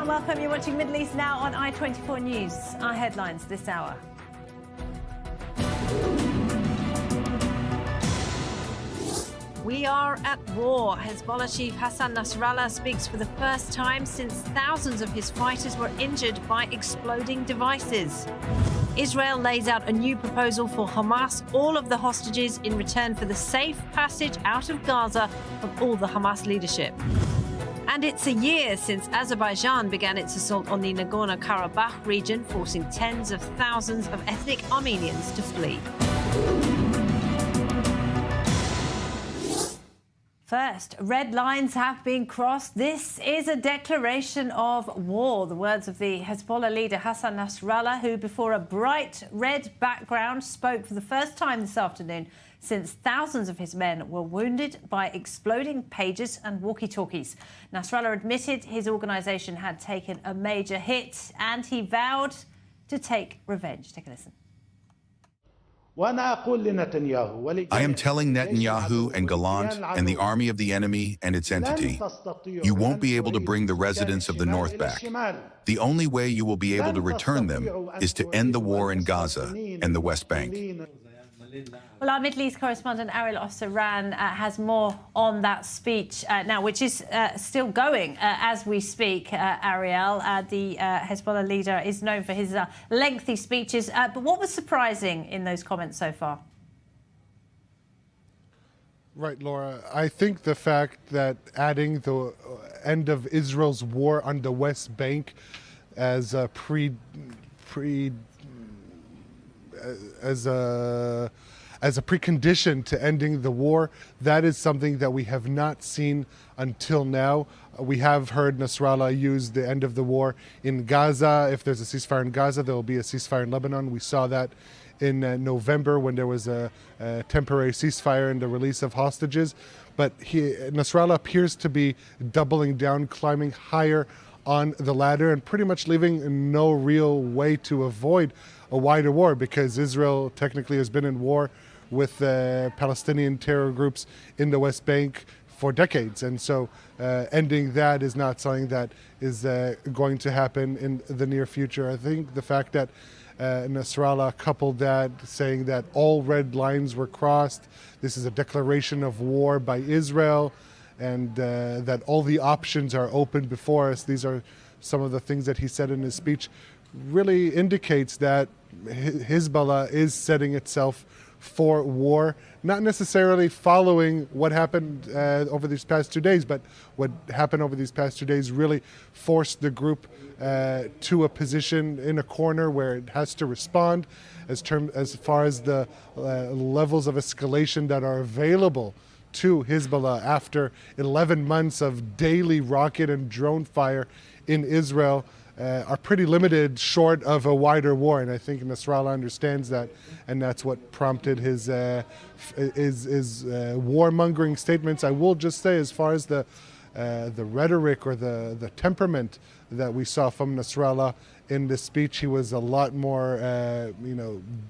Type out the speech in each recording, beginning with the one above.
and welcome. You're watching Middle East Now on I24 News. Our headlines this hour. We are at war. Hezbollah chief Hassan Nasrallah speaks for the first time since thousands of his fighters were injured by exploding devices. Israel lays out a new proposal for Hamas, all of the hostages in return for the safe passage out of Gaza of all the Hamas leadership. And it's a year since Azerbaijan began its assault on the Nagorno-Karabakh region, forcing tens of thousands of ethnic Armenians to flee. First, red lines have been crossed. This is a declaration of war. The words of the Hezbollah leader Hassan Nasrallah, who before a bright red background spoke for the first time this afternoon since thousands of his men were wounded by exploding pagers and walkie-talkies. Nasrallah admitted his organisation had taken a major hit and he vowed to take revenge. Take a listen. I am telling Netanyahu and Gallant and the army of the enemy and its entity, you won't be able to bring the residents of the north back. The only way you will be able to return them is to end the war in Gaza and the West Bank. Well, our Middle East correspondent Ariel Osseran has more on that speech now, which is still going as we speak. Ariel, the Hezbollah leader, is known for his lengthy speeches. But what was surprising in those comments so far? Right, Laura. I think the fact that adding the end of Israel's war on the West Bank as a as a precondition to ending the war, that is something that we have not seen until now. We have heard Nasrallah use the end of the war in Gaza. If there's a ceasefire in Gaza, there will be a ceasefire in Lebanon. We saw that in November when there was a temporary ceasefire and the release of hostages. But Nasrallah appears to be doubling down, climbing higher on the ladder and pretty much leaving no real way to avoid a wider war, because Israel technically has been in war with Palestinian terror groups in the West Bank for decades. And so ending that is not something that is going to happen in the near future. I think the fact that Nasrallah coupled that, saying that all red lines were crossed, this is a declaration of war by Israel, and that all the options are open before us. These are some of the things that he said in his speech, really indicates that Hezbollah is setting itself for war, not necessarily following what happened over these past 2 days, but what happened over these past 2 days really forced the group to a position in a corner where it has to respond as far as the levels of escalation that are available to Hezbollah after 11 months of daily rocket and drone fire in Israel are pretty limited short of a wider war. And I think Nasrallah understands that, and that's what prompted his warmongering statements. I will just say, as far as the rhetoric or the temperament that we saw from Nasrallah in this speech, he was a lot more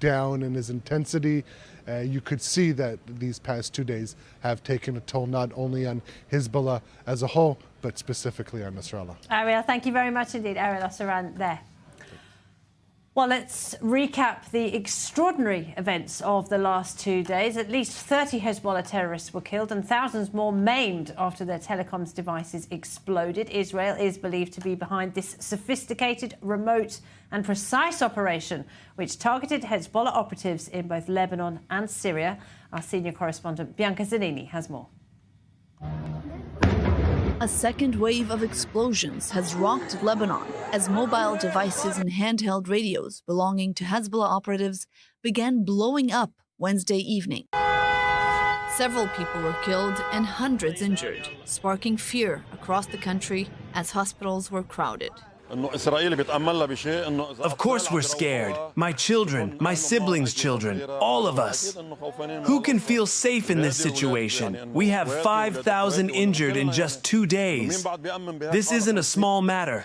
down in his intensity. You could see that these past 2 days have taken a toll not only on Hezbollah as a whole, but specifically on Nasrallah. Ariel, thank you very much indeed. Ariel Osseran there. Well, let's recap the extraordinary events of the last 2 days. At least 30 Hezbollah terrorists were killed and thousands more maimed after their telecoms devices exploded. Israel is believed to be behind this sophisticated, remote and precise operation, which targeted Hezbollah operatives in both Lebanon and Syria. Our senior correspondent Bianca Zanini has more. A second wave of explosions has rocked Lebanon as mobile devices and handheld radios belonging to Hezbollah operatives began blowing up Wednesday evening. Several people were killed and hundreds injured, sparking fear across the country as hospitals were crowded. Of course we're scared. My children, my siblings' children, all of us. Who can feel safe in this situation? We have 5,000 injured in just 2 days. This isn't a small matter.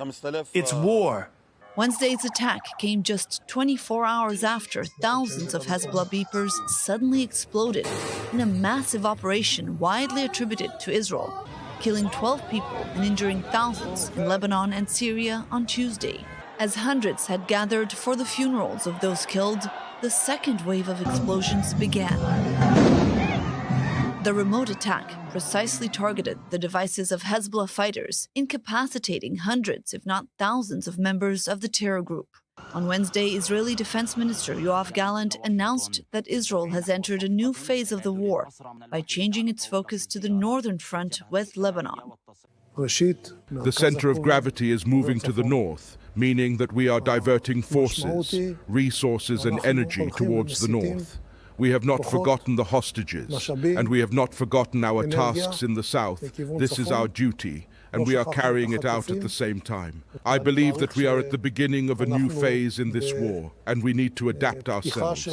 It's war. Wednesday's attack came just 24 hours after thousands of Hezbollah beepers suddenly exploded in a massive operation widely attributed to Israel. killing 12 people and injuring thousands in Lebanon and Syria on Tuesday. As hundreds had gathered for the funerals of those killed, the second wave of explosions began. The remote attack precisely targeted the devices of Hezbollah fighters, incapacitating hundreds, if not thousands, of members of the terror group. On Wednesday, Israeli Defense Minister Yoav Gallant announced that Israel has entered a new phase of the war by changing its focus to the northern front with Lebanon. The center of gravity is moving to the north, meaning that we are diverting forces, resources and energy towards the north. We have not forgotten the hostages, and we have not forgotten our tasks in the south. This is our duty, and we are carrying it out at the same time. I believe that we are at the beginning of a new phase in this war, and we need to adapt ourselves.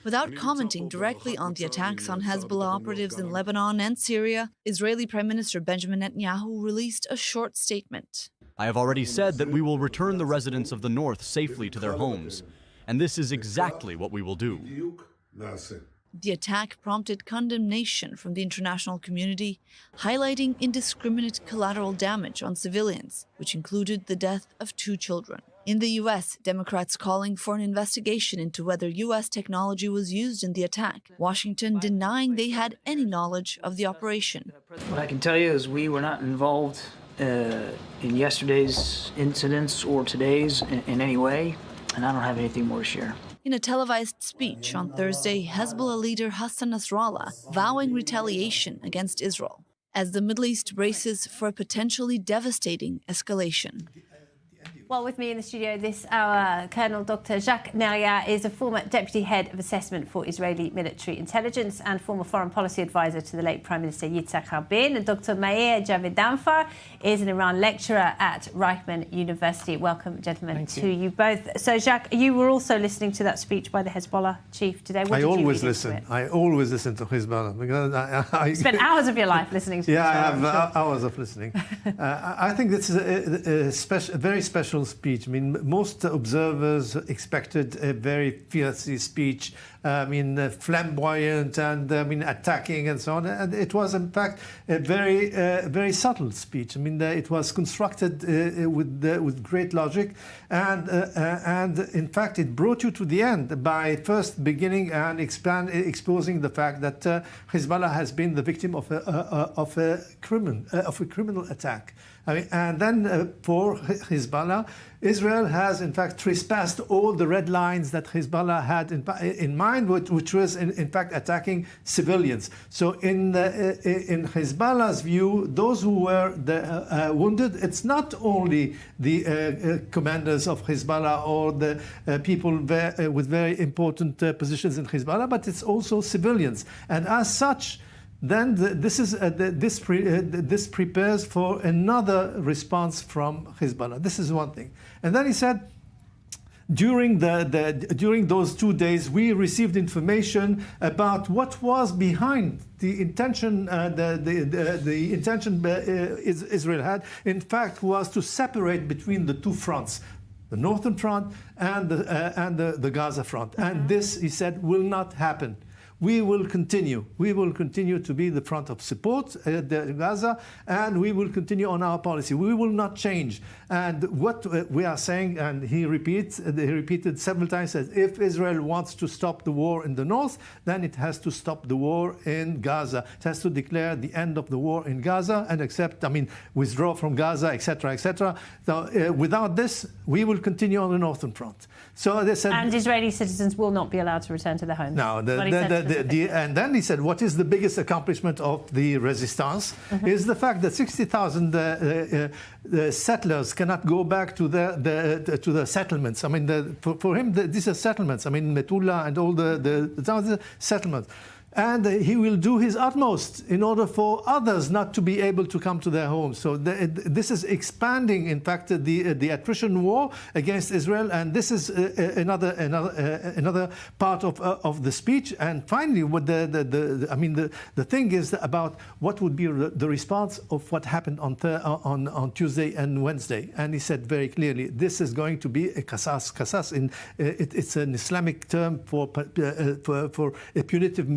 Without commenting directly on the attacks on Hezbollah operatives in Lebanon and Syria, Israeli Prime Minister Benjamin Netanyahu released a short statement. I have already said that we will return the residents of the north safely to their homes, and this is exactly what we will do. The attack prompted condemnation from the international community, highlighting indiscriminate collateral damage on civilians, which included the death of 2 children. In the U.S., Democrats calling for an investigation into whether U.S. technology was used in the attack, Washington denying they had any knowledge of the operation. What I can tell you is we were not involved in yesterday's incidents or today's in any way, and I don't have anything more to share. In a televised speech on Thursday, Hezbollah leader Hassan Nasrallah vowing retaliation against Israel as the Middle East braces for a potentially devastating escalation. Well, with me in the studio this hour, Colonel Dr. Jacques Neria is a former Deputy Head of Assessment for Israeli Military Intelligence and former Foreign Policy Advisor to the late Prime Minister Yitzhak Rabin. And Dr. Meir Javedanfar is an Iran lecturer at Reichman University. Welcome, gentlemen, to you both. So, Jacques, you were also listening to that speech by the Hezbollah chief today. I always listen. I always listen to Hezbollah because I spent hours of your life listening to. Yeah, I have hours of listening. I think this is a very special speech. I mean, most observers expected a very fierce speech, flamboyant and attacking and so on. And it was, in fact, a very subtle speech. it was constructed with great logic, and in fact, it brought you to the end by first beginning and exposing the fact that Hezbollah has been the victim of a criminal attack. And then for Hezbollah, Israel has in fact trespassed all the red lines that Hezbollah had in mind, which was in fact attacking civilians. So in Hezbollah's view, those who were wounded, it's not only the commanders of Hezbollah or the people with very important positions in Hezbollah, but it's also civilians. And as such, then this prepares for another response from Hezbollah. This is one thing. And then he said, during those 2 days, we received information about what was behind the intention. The intention Israel had, in fact, was to separate between the 2 fronts, the northern front and the Gaza front. And this, he said, will not happen. We will continue. We will continue to be the front of support at Gaza, and we will continue on our policy. We will not change. And what we are saying, and he repeated several times, that if Israel wants to stop the war in the north, then it has to stop the war in Gaza. It has to declare the end of the war in Gaza and withdraw from Gaza, etc., etc. So without this, we will continue on the northern front. So they said, and Israeli citizens will not be allowed to return to their homes. No, and then he said, what is the biggest accomplishment of the resistance is the fact that 60,000 settlers cannot go back to the settlements. For him, these are settlements. Metula and all the settlements. And he will do his utmost in order for others not to be able to come to their homes. So this is expanding, in fact, the attrition war against Israel. And this is another part of the speech. And finally, what the thing is about what would be the response of what happened on Tuesday and Wednesday. And he said very clearly, this is going to be a qasas. It's an Islamic term for a punitive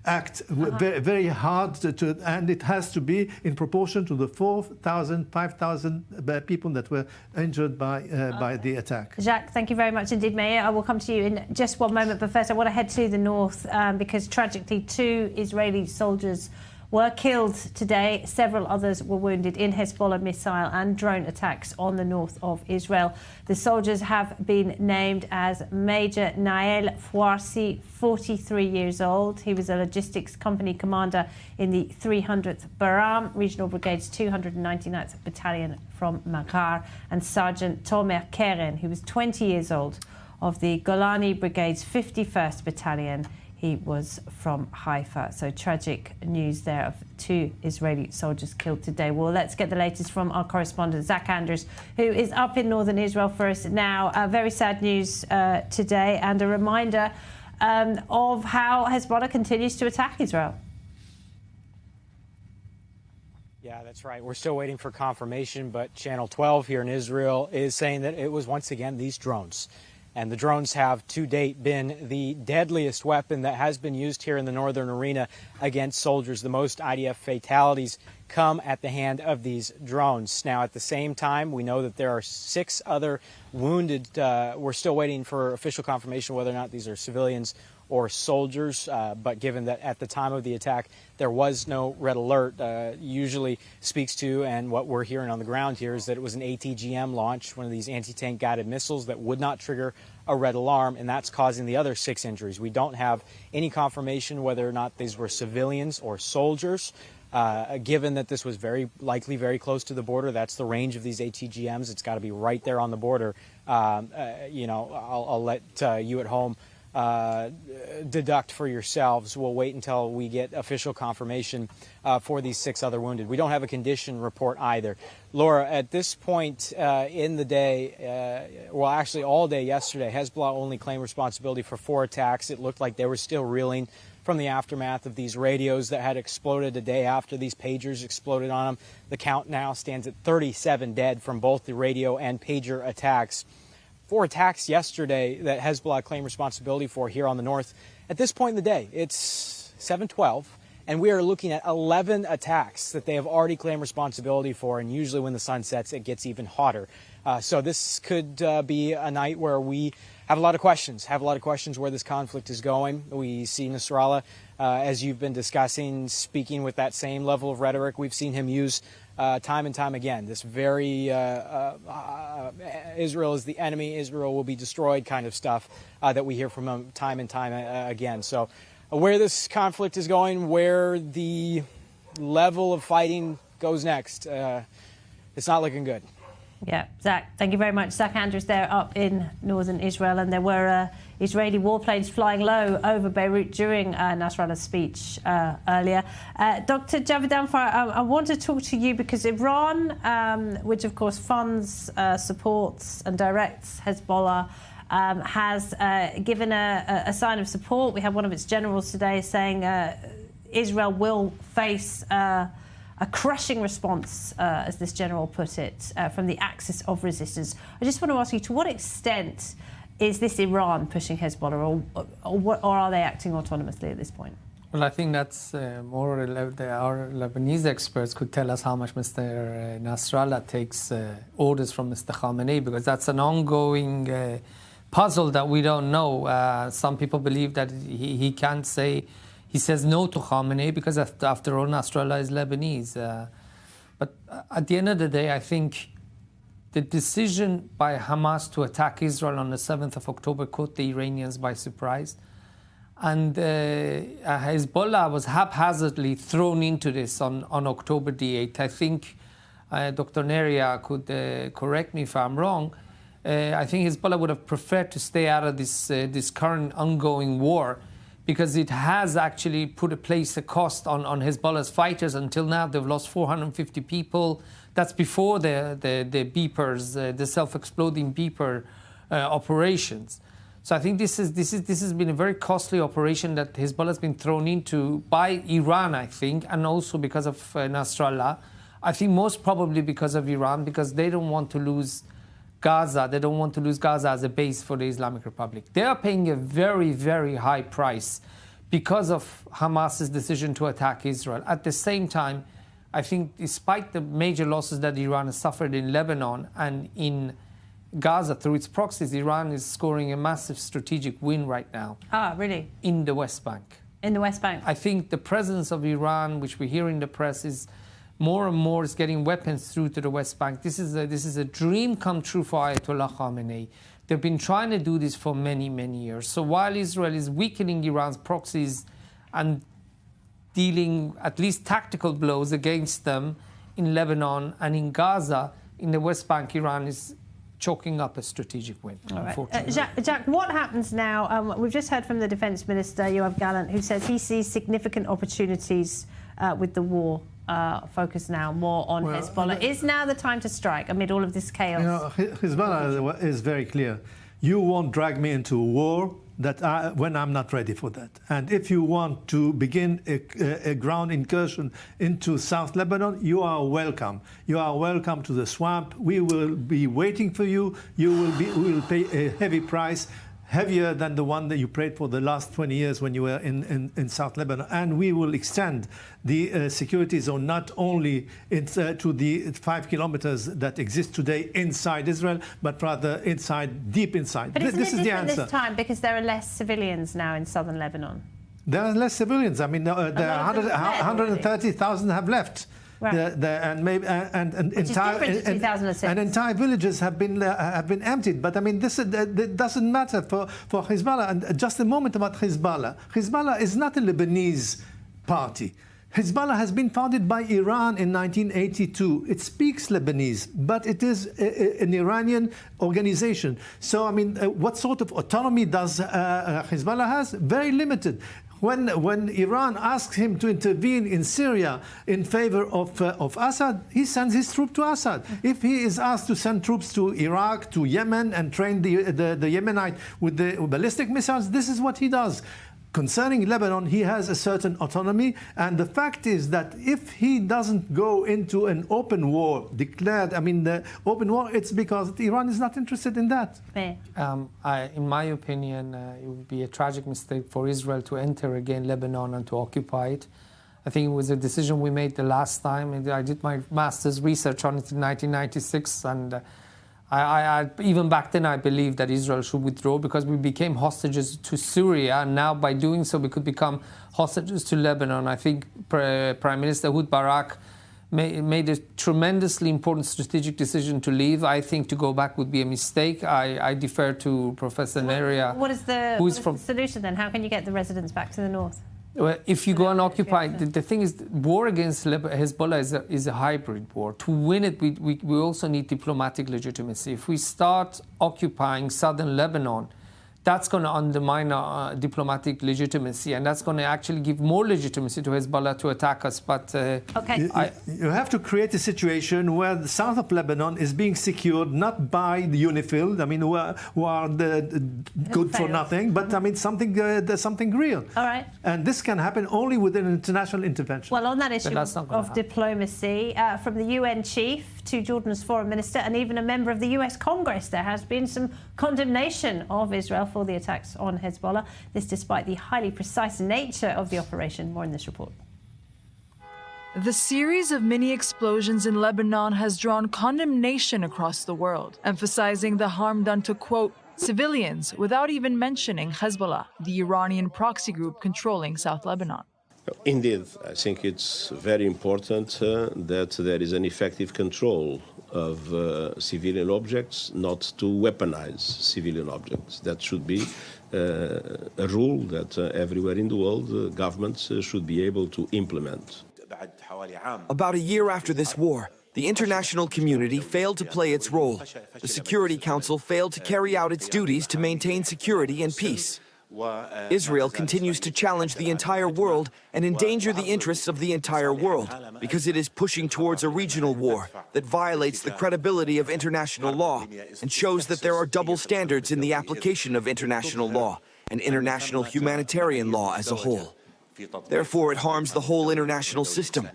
act very, very hard and it has to be in proportion to the 4,000, 5,000 people that were injured by the attack. Jacques, thank you very much indeed, Meir. I will come to you in just one moment, but first I want to head to the north because tragically 2 Israeli soldiers were killed today. Several others were wounded in Hezbollah missile and drone attacks on the north of Israel. The soldiers have been named as Major Nael Fouassi, 43 years old. He was a logistics company commander in the 300th Baram Regional Brigade's 299th Battalion from Maghar, and Sergeant Tomer Keren, who was 20 years old, of the Golani Brigade's 51st Battalion. He was from Haifa. So tragic news there of 2 Israeli soldiers killed today. Well, let's get the latest from our correspondent, Zach Andrews, who is up in northern Israel for us now. Very sad news today, and a reminder of how Hezbollah continues to attack Israel. Yeah, that's right. We're still waiting for confirmation, but Channel 12 here in Israel is saying that it was once again these drones. And the drones have to date been the deadliest weapon that has been used here in the northern arena against soldiers. The most IDF fatalities come at the hand of these drones. Now, at the same time, we know that there are 6 other wounded. We're still waiting for official confirmation whether or not these are civilians or soldiers, but given that at the time of the attack there was no red alert, usually speaks to, and what we're hearing on the ground here is that it was an ATGM launch, one of these anti-tank guided missiles that would not trigger a red alarm, and that's causing the other 6 injuries. We don't have any confirmation whether or not these were civilians or soldiers. Given that this was very likely very close to the border, that's the range of these ATGMs. It's got to be right there on the border. You know, I'll let you at home deduct for yourselves. We'll wait until we get official confirmation for these 6 other wounded. We don't have a condition report either. Laura, at this point in the day, well, actually all day yesterday, Hezbollah only claimed responsibility for 4 attacks. It looked like they were still reeling from the aftermath of these radios that had exploded a day after these pagers exploded on them. The count now stands at 37 dead from both the radio and pager attacks. 4 attacks yesterday that Hezbollah claimed responsibility for here on the north. At this point in the day, it's 7:12, and we are looking at 11 attacks that they have already claimed responsibility for, and usually when the sun sets, it gets even hotter. So this could be a night where we have a lot of questions where this conflict is going. We see Nasrallah, as you've been discussing, speaking with that same level of rhetoric. We've seen him use time and time again this very Israel is the enemy, Israel will be destroyed kind of stuff that we hear from him time and time again. So where this conflict is going, where the level of fighting goes next, it's not looking good. Yeah, Zach, thank you very much. Zach Andrews there up in northern Israel, and there were Israeli warplanes flying low over Beirut during Nasrallah's speech earlier. Dr. Javid Anfar, I want to talk to you because Iran, which of course funds, supports and directs Hezbollah, has given a sign of support. We have one of its generals today saying Israel will face a crushing response, as this general put it, from the axis of resistance. I just want to ask you, to what extent is this Iran pushing Hezbollah, or are they acting autonomously at this point? Well, I think that's more our Lebanese experts could tell us how much Mr. Nasrallah takes orders from Mr. Khamenei, because that's an ongoing puzzle that we don't know. Some people believe that he can't say. He says no to Khamenei because, after all, Nasrallah is Lebanese. But at the end of the day, I think the decision by Hamas to attack Israel on the 7th of October caught the Iranians by surprise. And Hezbollah was haphazardly thrown into this on October the 8th. I think Dr. Neria could correct me if I'm wrong. I think Hezbollah would have preferred to stay out of this current ongoing war, because it has actually placed a cost on Hezbollah's fighters. Until now, they've lost 450 people. That's before the beepers, the self-exploding beeper operations. So I think this has been a very costly operation that Hezbollah has been thrown into by Iran, I think, and also because of Nasrallah. I think most probably because of Iran, because they don't want to lose Gaza. They don't want to lose Gaza as a base for the Islamic Republic. They are paying a very, very high price because of Hamas's decision to attack Israel. At the same time, I think despite the major losses that Iran has suffered in Lebanon and in Gaza through its proxies, Iran is scoring a massive strategic win right now. Ah, really? In the West Bank. In the West Bank. I think the presence of Iran, which we hear in the press, is more and more is getting weapons through to the West Bank. This is a dream come true for Ayatollah Khamenei. They've been trying to do this for many, many years. So while Israel is weakening Iran's proxies and dealing at least tactical blows against them in Lebanon and in Gaza, in the West Bank, Iran is chalking up a strategic win, unfortunately. Jack, what happens now? We've just heard from the Defence Minister, Yoav Gallant, who says he sees significant opportunities with the war focused now more on Hezbollah. Is now the time to strike amid all of this chaos? You know, Hezbollah is very clear. You won't drag me into a war when I'm not ready for that. And if you want to begin a ground incursion into South Lebanon, you are welcome. You are welcome to the swamp. We will be waiting for you. We will pay a heavy price, heavier than the one that you paid for the last 20 years when you were in South Lebanon. And we will extend the security zone not only to the 5 kilometers that exist today inside Israel, but rather deep inside. But isn't this it is the different answer. this time because there are less civilians now in southern Lebanon? There are less civilians. I mean, 130,000 have left. Right. Entire villages have been emptied. But I mean, this doesn't matter for Hezbollah. And just a moment about Hezbollah. Hezbollah is not a Lebanese party. Hezbollah has been founded by Iran in 1982. It speaks Lebanese, but it is an Iranian organization. So, I mean, what sort of autonomy does Hezbollah has? Very limited. When Iran asks him to intervene in Syria in favor of Assad, he sends his troops to Assad. If he is asked to send troops to Iraq, to Yemen, and train the Yemenite with the ballistic missiles, this is what he does. Concerning Lebanon, he has a certain autonomy, and the fact is that if he doesn't go into an open war declared, I mean, the open war, it's because Iran is not interested in that. In my opinion, it would be a tragic mistake for Israel to enter again Lebanon and to occupy it. I think it was a decision we made the last time. I did my master's research on it in 1996, and I even back then I believed that Israel should withdraw because we became hostages to Syria, and now by doing so we could become hostages to Lebanon. I think Prime Minister Ehud Barak made a tremendously important strategic decision to leave. I think to go back would be a mistake. I defer to Professor Neria. What is the solution then? How can you get the residents back to the north? Well, if you go and occupy, the thing is, war against Hezbollah is a hybrid war. To win it, we also need diplomatic legitimacy. If we start occupying southern Lebanon, that's going to undermine our diplomatic legitimacy, and that's going to actually give more legitimacy to Hezbollah to attack us. But you have to create a situation where the south of Lebanon is being secured not by the UNIFIL, I mean, who are good for nothing, but I mean something real. All right. And this can happen only with an international intervention. Well, on that issue of diplomacy, from the UN chief to Jordan's foreign minister and even a member of the US Congress, there has been some condemnation of Israel for the attacks on Hezbollah. This despite the highly precise nature of the operation. More in this report. The series of mini explosions in Lebanon has drawn condemnation across the world, emphasizing the harm done to, quote, civilians, without even mentioning Hezbollah, the Iranian proxy group controlling South Lebanon. Indeed, I think it's very important that there is an effective control of civilian objects, not to weaponize civilian objects. That should be a rule that everywhere in the world governments should be able to implement. About a year after this war, the international community failed to play its role. The Security Council failed to carry out its duties to maintain security and peace. Israel continues to challenge the entire world and endanger the interests of the entire world because it is pushing towards a regional war that violates the credibility of international law and shows that there are double standards in the application of international law and international humanitarian law as a whole. Therefore, it harms the whole international system.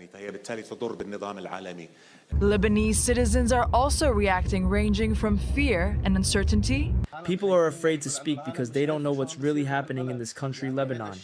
Lebanese citizens are also reacting, ranging from fear and uncertainty People are afraid to speak because they don't know what's really happening in this country, Lebanon.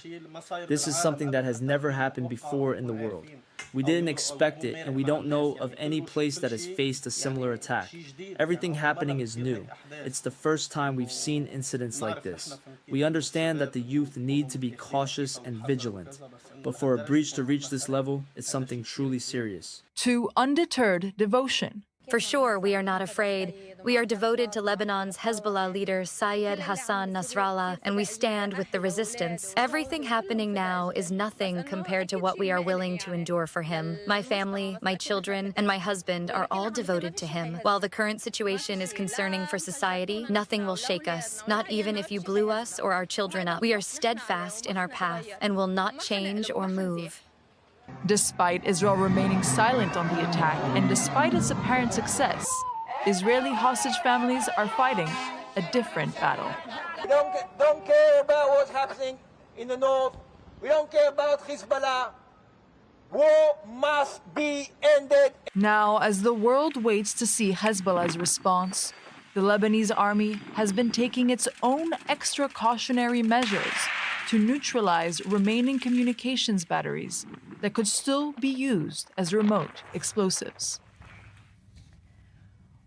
This is something that has never happened before in the world. We didn't expect it, and we don't know of any place that has faced a similar attack. Everything happening is new. It's the first time we've seen incidents like this. We understand that the youth need to be cautious and vigilant, but for a breach to reach this level, it's something truly serious. To undeterred devotion. For sure, we are not afraid. We are devoted to Lebanon's Hezbollah leader, Sayed Hassan Nasrallah, and we stand with the resistance. Everything happening now is nothing compared to what we are willing to endure for him. My family, my children, and my husband are all devoted to him. While the current situation is concerning for society, nothing will shake us, not even if you blew us or our children up. We are steadfast in our path and will not change or move. Despite Israel remaining silent on the attack and despite its apparent success, Israeli hostage families are fighting a different battle. We don't care about what's happening in the north. We don't care about Hezbollah. War must be ended. Now, as the world waits to see Hezbollah's response, the Lebanese army has been taking its own extra cautionary measures to neutralize remaining communications batteries that could still be used as remote explosives.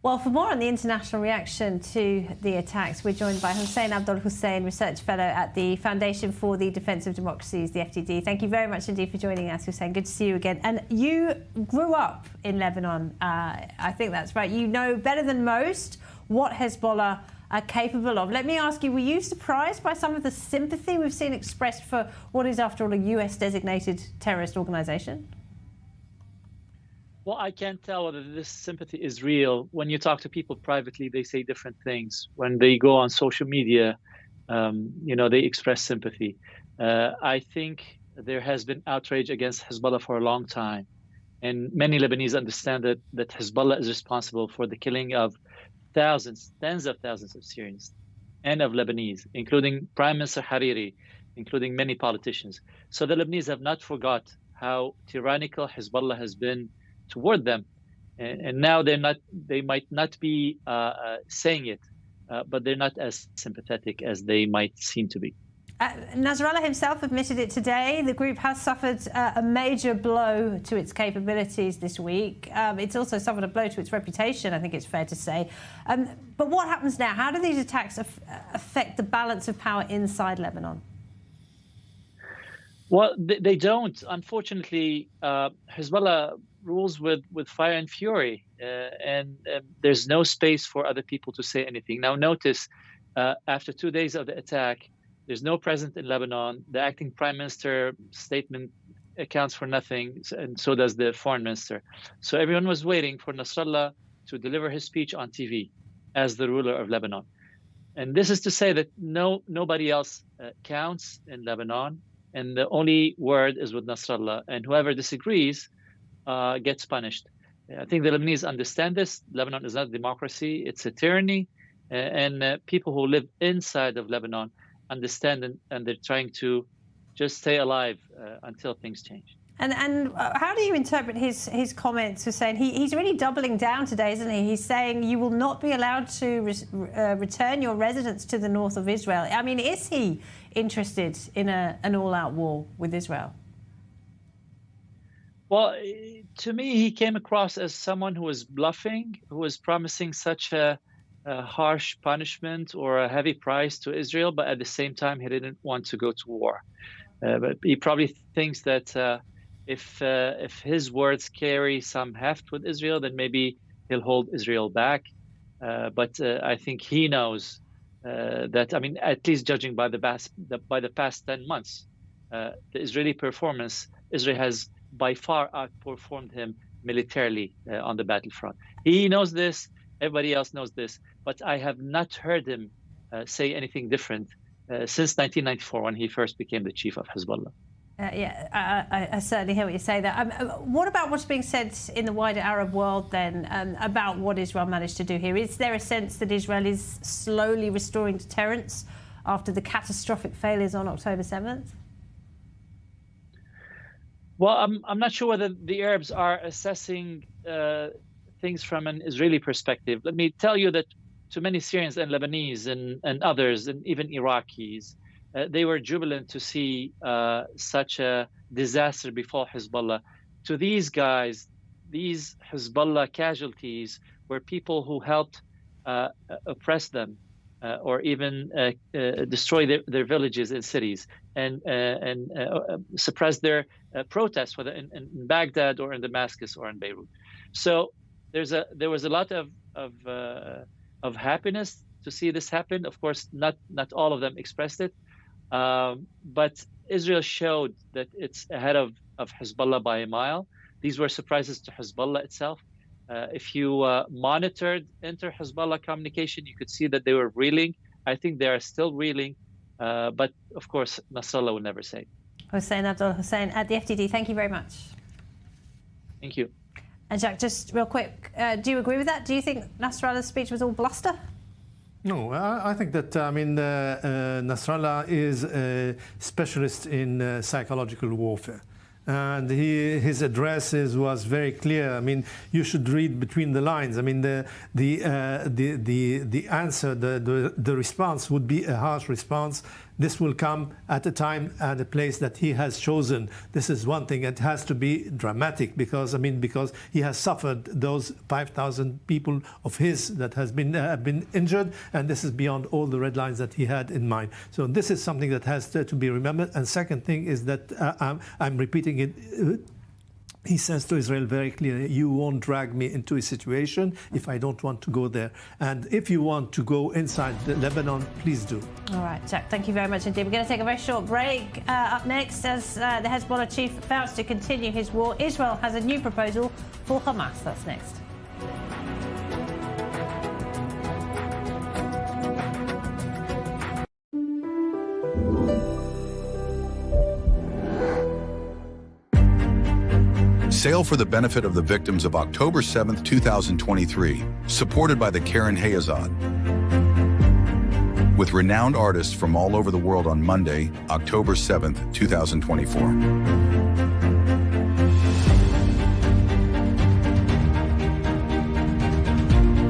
Well, for more on the international reaction to the attacks, we're joined by Hussein Abdul Hussein, Research Fellow at the Foundation for the Defence of Democracies, the FDD. Thank you very much indeed for joining us, Hussein. Good to see you again. And you grew up in Lebanon, I think that's right. You know better than most what Hezbollah are capable of. Let me ask you, were you surprised by some of the sympathy we've seen expressed for what is, after all, a US-designated terrorist organisation? Well, I can't tell whether this sympathy is real. When you talk to people privately, they say different things. When they go on social media, they express sympathy. I think there has been outrage against Hezbollah for a long time. And many Lebanese understand that Hezbollah is responsible for the killing of thousands, tens of thousands of Syrians and of Lebanese, including Prime Minister Hariri, including many politicians. So the Lebanese have not forgot how tyrannical Hezbollah has been toward them. And now they might not be saying it, but they're not as sympathetic as they might seem to be. Nasrallah himself admitted it today. The group has suffered a major blow to its capabilities this week. It's also suffered a blow to its reputation, I think it's fair to say. But what happens now? How do these attacks affect the balance of power inside Lebanon? Well, they don't. Unfortunately, Hezbollah rules with fire and fury, and there's no space for other people to say anything. Now, notice, after 2 days of the attack, there's no president in Lebanon. The acting prime minister statement accounts for nothing, and so does the foreign minister. So everyone was waiting for Nasrallah to deliver his speech on TV as the ruler of Lebanon. And this is to say that nobody else counts in Lebanon, and the only word is with Nasrallah, and whoever disagrees gets punished. I think the Lebanese understand this. Lebanon is not a democracy, it's a tyranny, and people who live inside of Lebanon understand, and they're trying to just stay alive until things change. And how do you interpret his comments? For saying he's really doubling down today, isn't he? He's saying you will not be allowed to return your residents to the north of Israel. I mean, is he interested in an all-out war with Israel? Well, to me, he came across as someone who was bluffing, who was promising such a harsh punishment or a heavy price to Israel, but at the same time, he didn't want to go to war. But he probably thinks that if his words carry some heft with Israel, then maybe he'll hold Israel back. But I think he knows that, I mean, at least judging by the past 10 months, the Israeli performance, Israel has by far outperformed him militarily on the battlefront. He knows this. Everybody else knows this, but I have not heard him say anything different since 1994 when he first became the chief of Hezbollah. I certainly hear what you say there. What about what's being said in the wider Arab world then about what Israel managed to do here? Is there a sense that Israel is slowly restoring deterrence after the catastrophic failures on October 7th? Well, I'm not sure whether the Arabs are assessing things from an Israeli perspective. Let me tell you that to many Syrians and Lebanese and others, and even Iraqis, they were jubilant to see such a disaster befall Hezbollah. To these guys, these Hezbollah casualties were people who helped oppress them or even destroy their villages and cities and suppress their protests, whether in Baghdad or in Damascus or in Beirut. So there was a lot of happiness to see this happen. Of course, not all of them expressed it, but Israel showed that it's ahead of Hezbollah by a mile. These were surprises to Hezbollah itself. If you monitored inter-Hezbollah communication, you could see that they were reeling. I think they are still reeling, but of course, Nasrallah will never say. Hossein Abdul Hussein at the FDD, thank you very much. Thank you. And Jack, just real quick, do you agree with that? Do you think Nasrallah's speech was all bluster? No, I think that, Nasrallah is a specialist in psychological warfare. And his address was very clear. I mean, you should read between the lines. I mean, the answer, the response would be a harsh response. This will come at a time and a place that he has chosen. This is one thing. It has to be dramatic because he has suffered those 5,000 people of his that has been injured, and this is beyond all the red lines that he had in mind. So this is something that has to be remembered. And second thing is that I'm repeating it. He says to Israel very clearly, you won't drag me into a situation if I don't want to go there. And if you want to go inside Lebanon, please do. All right, Jack, thank you very much indeed. We're going to take a very short break. Up next, as the Hezbollah chief vows to continue his war, Israel has a new proposal for Hamas. That's next. Sail for the benefit of the victims of October 7th, 2023, supported by the Karen Hayazad. With renowned artists from all over the world on Monday, October 7th, 2024.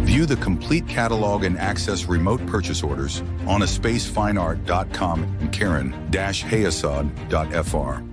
View the complete catalog and access remote purchase orders on aspacefineart.com and Karen-Hayazad.fr.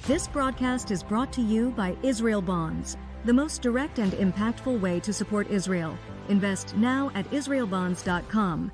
This broadcast is brought to you by Israel Bonds, the most direct and impactful way to support Israel. Invest now at israelbonds.com.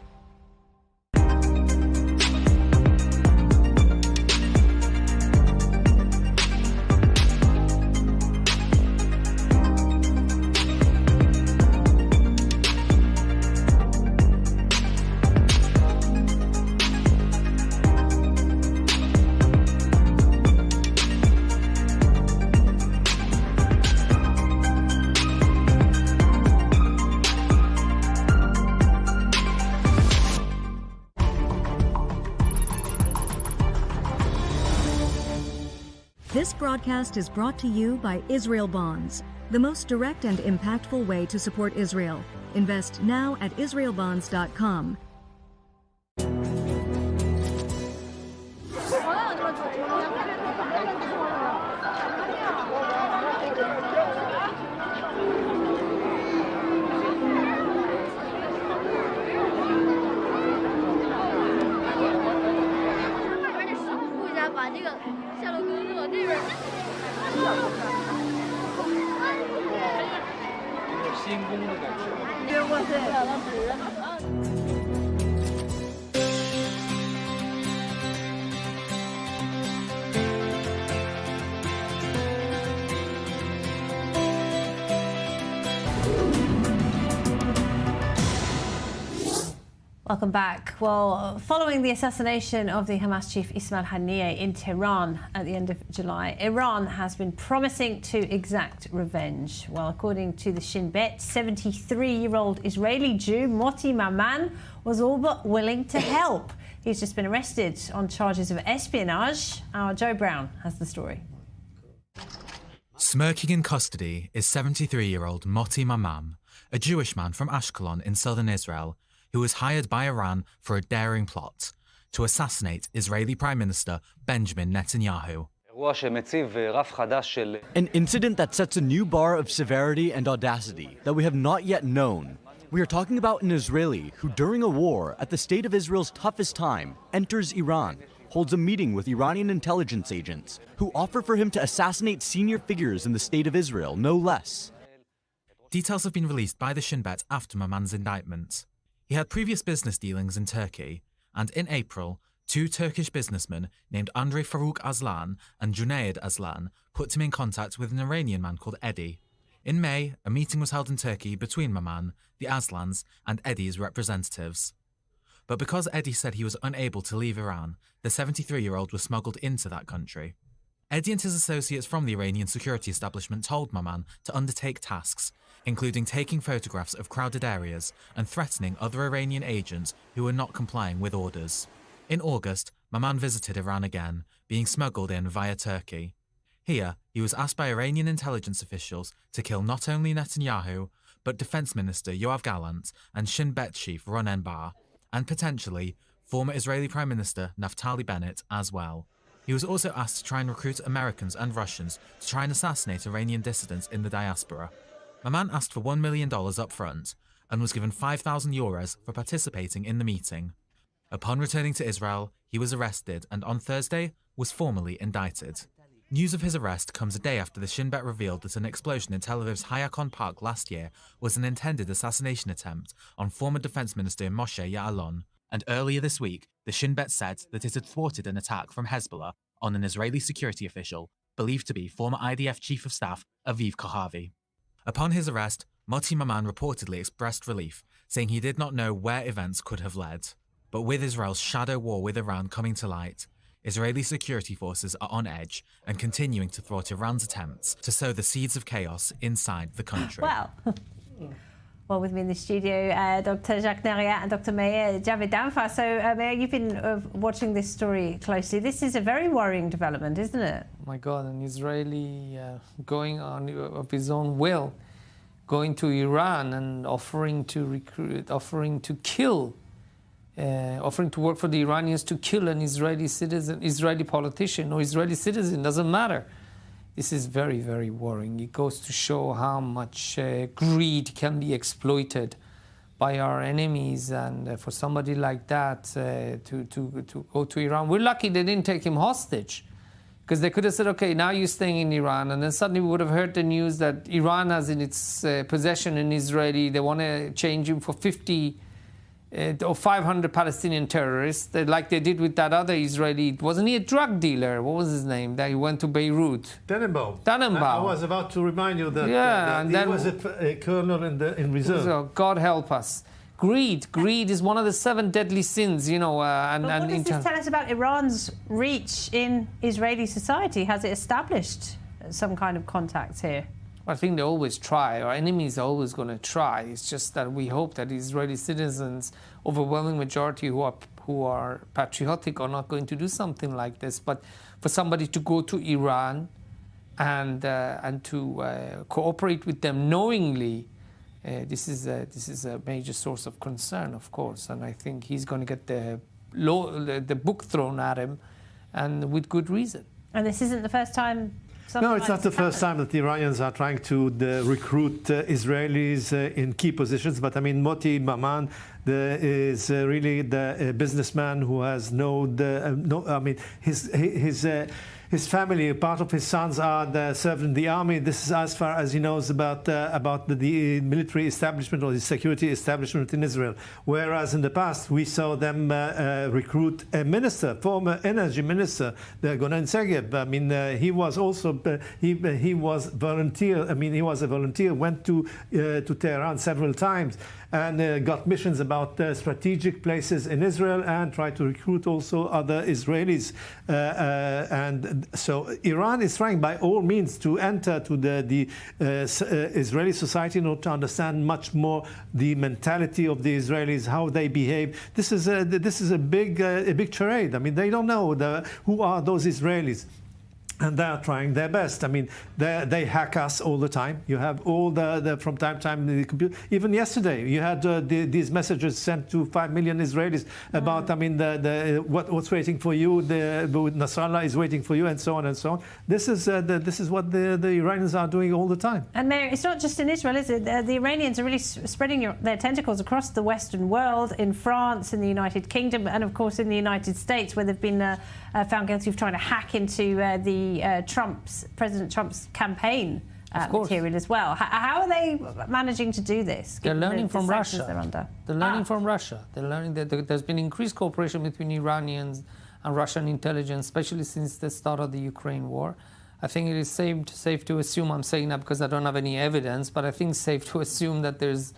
This broadcast is brought to you by Israel Bonds, the most direct and impactful way to support Israel. Invest now at israelbonds.com. Welcome back. Well, following the assassination of the Hamas chief Ismail Haniyeh in Tehran at the end of July, Iran has been promising to exact revenge. Well, according to the Shin Bet, 73-year-old Israeli Jew Moti Maman was all but willing to help. He's just been arrested on charges of espionage. Our Joe Brown has the story. Smirking in custody is 73-year-old Moti Maman, a Jewish man from Ashkelon in southern Israel, who was hired by Iran for a daring plot to assassinate Israeli Prime Minister Benjamin Netanyahu. An incident that sets a new bar of severity and audacity that we have not yet known. We are talking about an Israeli who, during a war at the state of Israel's toughest time, enters Iran, holds a meeting with Iranian intelligence agents who offer for him to assassinate senior figures in the state of Israel, no less. Details have been released by the Shin Bet after Maman's indictment. He had previous business dealings in Turkey, and in April, two Turkish businessmen named Andrei Farouk Aslan and Junaid Aslan put him in contact with an Iranian man called Eddie. In May, a meeting was held in Turkey between Maman, the Aslans, and Eddie's representatives. But because Eddie said he was unable to leave Iran, the 73-year-old was smuggled into that country. Eddie and his associates from the Iranian security establishment told Maman to undertake tasks, including taking photographs of crowded areas and threatening other Iranian agents who were not complying with orders. In August, Maman visited Iran again, being smuggled in via Turkey. Here, he was asked by Iranian intelligence officials to kill not only Netanyahu, but Defense Minister Yoav Gallant and Shin Bet chief Ronen Bar, and potentially former Israeli Prime Minister Naftali Bennett as well. He was also asked to try and recruit Americans and Russians to try and assassinate Iranian dissidents in the diaspora. Maman asked for $1 million up front and was given €5,000 for participating in the meeting. Upon returning to Israel, he was arrested and on Thursday was formally indicted. News of his arrest comes a day after the Shin Bet revealed that an explosion in Tel Aviv's Hayakon Park last year was an intended assassination attempt on former Defense Minister Moshe Ya'alon. And earlier this week, the Shin Bet said that it had thwarted an attack from Hezbollah on an Israeli security official believed to be former IDF Chief of Staff Aviv Kohavi. Upon his arrest, Moti Maman reportedly expressed relief, saying he did not know where events could have led. But with Israel's shadow war with Iran coming to light, Israeli security forces are on edge and continuing to thwart Iran's attempts to sow the seeds of chaos inside the country. Well, with me in the studio, Dr. Jacques Nariat and Dr. Meir Javed Danfar. So, Meir, you've been watching this story closely. This is a very worrying development, isn't it? Oh my God, an Israeli going on of his own will, going to Iran and offering to recruit, offering to kill, offering to work for the Iranians to kill an Israeli citizen, Israeli politician or Israeli citizen, doesn't matter. This is very, very worrying. It goes to show how much greed can be exploited by our enemies, and for somebody like that to go to Iran. We're lucky they didn't take him hostage, because they could have said, okay, now you're staying in Iran, and then suddenly we would have heard the news that Iran has in its possession an Israeli. They want to change him for 50 or 500 Palestinian terrorists, like they did with that other Israeli. Wasn't he a drug dealer? What was his name? That he went to Beirut. Tannenbaum. I was about to remind you that, and he was a colonel in reserve. So God help us. Greed is one of the 7 deadly sins, you know. But what does this tell us about Iran's reach in Israeli society? Has it established some kind of contacts here? I think they always try. Our enemies are always going to try. It's just that we hope that Israeli citizens, overwhelming majority who are patriotic, are not going to do something like this. But for somebody to go to Iran and to cooperate with them knowingly, this is a major source of concern, of course. And I think he's going to get the book thrown at him, and with good reason. And this isn't the first time. No, it's not the first time that the Iranians are trying to recruit Israelis in key positions. But I mean, Moti Maman is really the businessman who has his his family, part of his sons served in the army. This is as far as he knows about the military establishment or the security establishment in Israel. Whereas in the past we saw them recruit a minister, former energy minister, Gonen Segev. I mean, he was also he was volunteer. I mean, he was a volunteer. Went to Tehran several times and got missions about strategic places in Israel and tried to recruit also other Israelis. And so Iran is trying by all means to enter to the Israeli society in order to understand much more the mentality of the Israelis, how they behave. This is a big charade. I mean, they don't know who are those Israelis. And they are trying their best. I mean, they hack us all the time. You have all from time to time, the computer. Even yesterday, you had these messages sent to 5 million Israelis about, I mean, what's waiting for you, Nasrallah is waiting for you, and so on and so on. This is what the Iranians are doing all the time. And Mayor, it's not just in Israel, is it? The Iranians are really spreading their tentacles across the Western world, in France, in the United Kingdom, and of course in the United States, where they've been found guilty of trying to hack into President Trump's campaign material as well. How are they managing to do this? They're learning from Russia. They're under? They're learning from Russia. They're learning that there's been increased cooperation between Iranians and Russian intelligence, especially since the start of the Ukraine war. I think it is safe to assume, I'm saying that because I don't have any evidence, but I think it's safe to assume that there's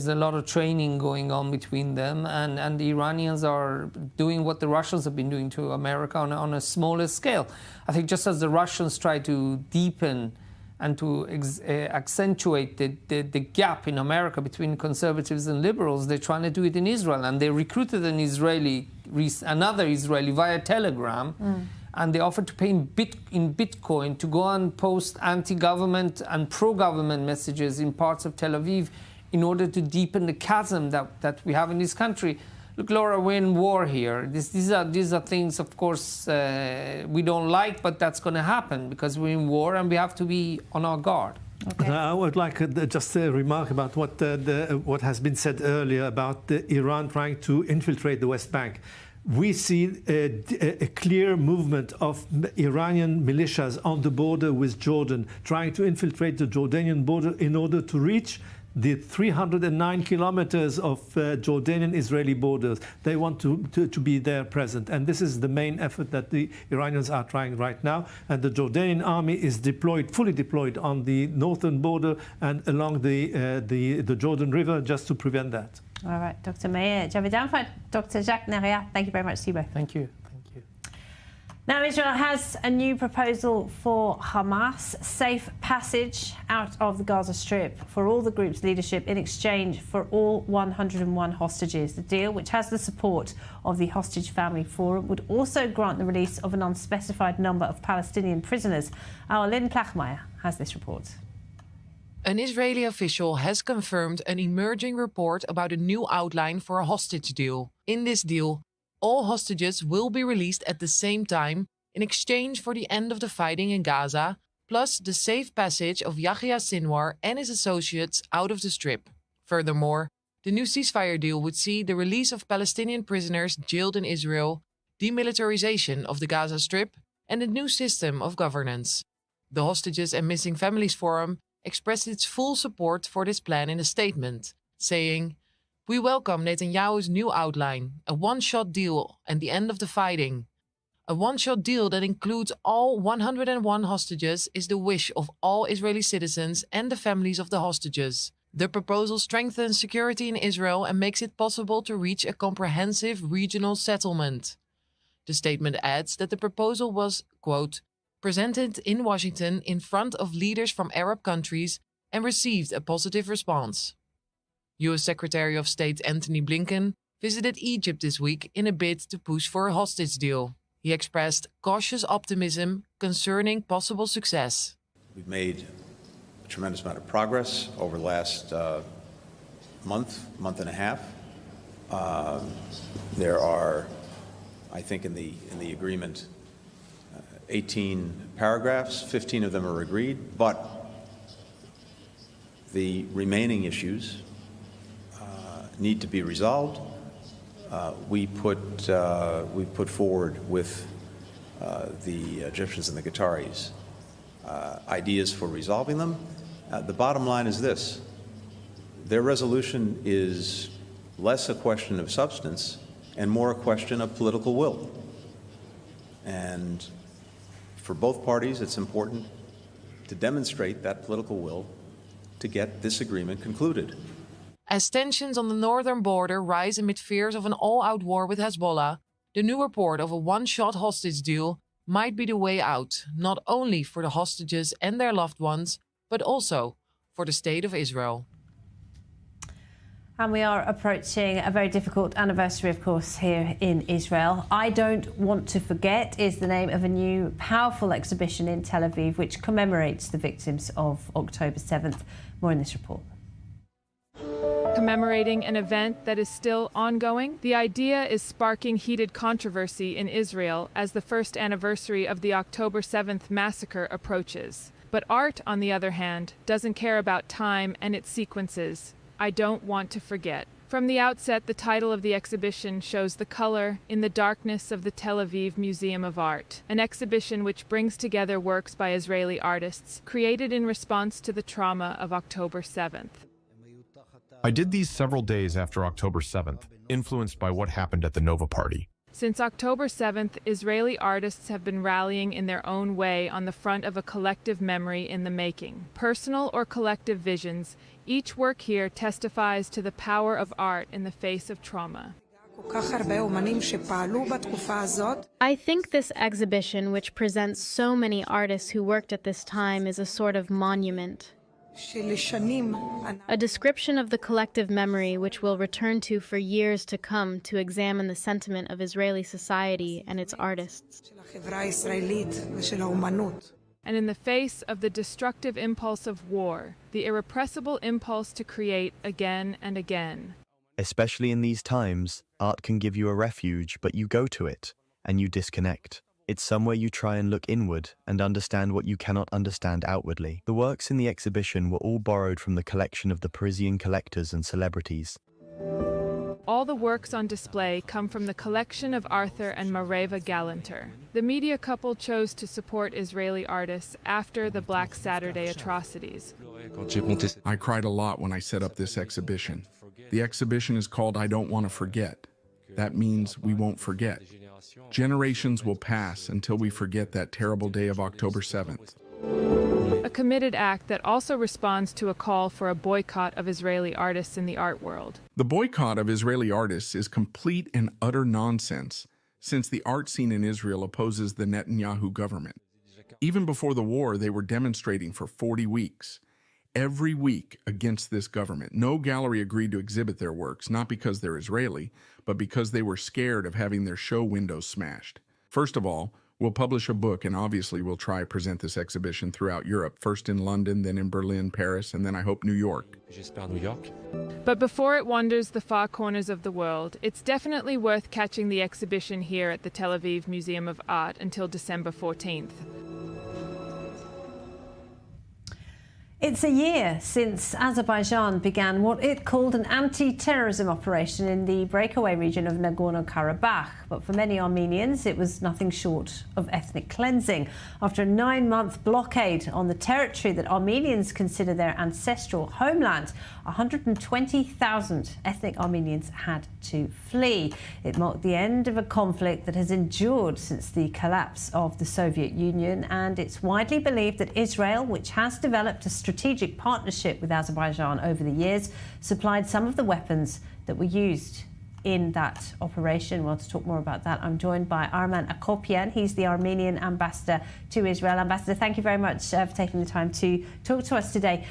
a lot of training going on between them, and the Iranians are doing what the Russians have been doing to America on a smaller scale. I think just as the Russians try to deepen and to accentuate the gap in America between conservatives and liberals, they're trying to do it in Israel. And they recruited another Israeli via Telegram, and they offered to pay in Bitcoin to go and post anti-government and pro-government messages in parts of Tel Aviv in order to deepen the chasm that we have in this country. Look, Laura, we're in war here. These are things, of course, we don't like, but that's going to happen because we're in war and we have to be on our guard. Okay. I would like just a remark about what has been said earlier about Iran trying to infiltrate the West Bank. We see a clear movement of Iranian militias on the border with Jordan, trying to infiltrate the Jordanian border in order to reach the 309 kilometers of Jordanian-Israeli borders. They want to be there present. And this is the main effort that the Iranians are trying right now. And the Jordanian army is fully deployed on the northern border and along the Jordan River just to prevent that. All right, Dr. Meir Javedanfard, Dr. Jacques Neria, thank you very much to you both. Thank you. Now, Israel has a new proposal for Hamas, safe passage out of the Gaza Strip for all the group's leadership in exchange for all 101 hostages. The deal, which has the support of the Hostage Family Forum, would also grant the release of an unspecified number of Palestinian prisoners. Our Lynn Plachmeier has this report. An Israeli official has confirmed an emerging report about a new outline for a hostage deal. In this deal, all hostages will be released at the same time in exchange for the end of the fighting in Gaza, plus the safe passage of Yahya Sinwar and his associates out of the Strip. Furthermore, the new ceasefire deal would see the release of Palestinian prisoners jailed in Israel, demilitarization of the Gaza Strip, and a new system of governance. The Hostages and Missing Families Forum expressed its full support for this plan in a statement, saying, "We welcome Netanyahu's new outline, a one-shot deal and the end of the fighting. A one-shot deal that includes all 101 hostages is the wish of all Israeli citizens and the families of the hostages. The proposal strengthens security in Israel and makes it possible to reach a comprehensive regional settlement." The statement adds that the proposal was, quote, "presented in Washington in front of leaders from Arab countries and received a positive response." U.S. Secretary of State Antony Blinken visited Egypt this week in a bid to push for a hostage deal. He expressed cautious optimism concerning possible success. We've made a tremendous amount of progress over the last month and a half. There are, I think, in the agreement, 18 paragraphs. 15 of them are agreed, but the remaining issues need to be resolved. We put forward with the Egyptians and the Qataris ideas for resolving them. The bottom line is this: their resolution is less a question of substance and more a question of political will. And for both parties, it's important to demonstrate that political will to get this agreement concluded. As tensions on the northern border rise amid fears of an all-out war with Hezbollah, the new report of a one-shot hostage deal might be the way out, not only for the hostages and their loved ones, but also for the State of Israel. And we are approaching a very difficult anniversary, of course, here in Israel. I Don't Want to Forget is the name of a new powerful exhibition in Tel Aviv, which commemorates the victims of October 7th. More in this report. Commemorating an event that is still ongoing, the idea is sparking heated controversy in Israel as the first anniversary of the October 7th massacre approaches. But art, on the other hand, doesn't care about time and its sequences. I Don't Want to Forget. From the outset, the title of the exhibition shows the color in the darkness of the Tel Aviv Museum of Art, an exhibition which brings together works by Israeli artists created in response to the trauma of October 7th. I did these several days after October 7th, influenced by what happened at the Nova Party. Since October 7th, Israeli artists have been rallying in their own way on the front of a collective memory in the making. Personal or collective visions, each work here testifies to the power of art in the face of trauma. I think this exhibition, which presents so many artists who worked at this time, is a sort of monument. A description of the collective memory which we'll return to for years to come to examine the sentiment of Israeli society and its artists. And in the face of the destructive impulse of war, the irrepressible impulse to create again and again. Especially in these times, art can give you a refuge, but you go to it and you disconnect. It's somewhere you try and look inward and understand what you cannot understand outwardly. The works in the exhibition were all borrowed from the collection of the Parisian collectors and celebrities. All the works on display come from the collection of Arthur and Mareva Galanter. The media couple chose to support Israeli artists after the Black Saturday atrocities. I cried a lot when I set up this exhibition. The exhibition is called I Don't Want to Forget. That means we won't forget. Generations will pass until we forget that terrible day of October 7th. A committed act that also responds to a call for a boycott of Israeli artists in the art world. The boycott of Israeli artists is complete and utter nonsense, since the art scene in Israel opposes the Netanyahu government. Even before the war, they were demonstrating for 40 weeks. Every week against this government. No gallery agreed to exhibit their works, not because they're Israeli, but because they were scared of having their show windows smashed. First of all, we'll publish a book, and obviously we'll try to present this exhibition throughout Europe, first in London, then in Berlin, Paris, and then I hope New York. But before it wanders the far corners of the world, it's definitely worth catching the exhibition here at the Tel Aviv Museum of Art until December 14th. It's a year since Azerbaijan began what it called an anti-terrorism operation in the breakaway region of Nagorno-Karabakh. But for many Armenians, it was nothing short of ethnic cleansing. After a 9-month blockade on the territory that Armenians consider their ancestral homeland, 120,000 ethnic Armenians had to flee. It marked the end of a conflict that has endured since the collapse of the Soviet Union, and it's widely believed that Israel, which has developed a strategic partnership with Azerbaijan over the years, supplied some of the weapons that were used in that operation. Well, to talk more about that, I'm joined by Arman Akopian. He's the Armenian ambassador to Israel. Ambassador, thank you very much for taking the time to talk to us today.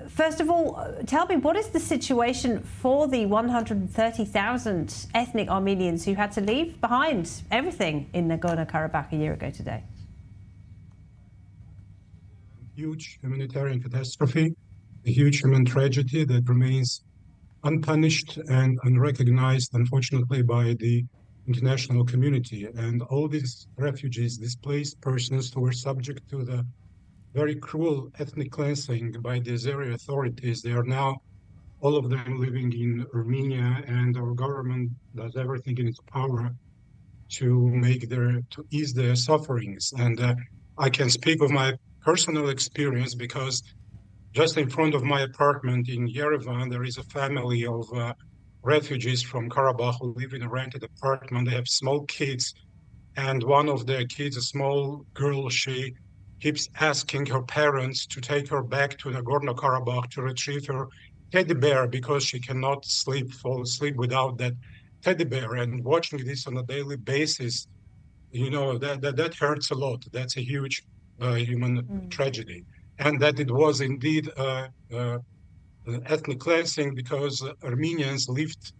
First of all, tell me, what is the situation for the 130,000 ethnic Armenians who had to leave behind everything in Nagorno-Karabakh a year ago today? Huge humanitarian catastrophe, a huge human tragedy that remains unpunished and unrecognized, unfortunately, by the international community. And all these refugees, displaced persons who were subject to the very cruel ethnic cleansing by the Azeri authorities, they are now, all of them, living in Armenia, and our government does everything in its power to ease their sufferings. And I can speak of my personal experience because just in front of my apartment in Yerevan, there is a family of refugees from Karabakh who live in a rented apartment. They have small kids, and one of their kids, a small girl, she keeps asking her parents to take her back to Nagorno-Karabakh to retrieve her teddy bear because she cannot fall asleep without that teddy bear. And watching this on a daily basis, you know, that hurts a lot. That's a huge human tragedy. And that it was indeed ethnic cleansing because Armenians lived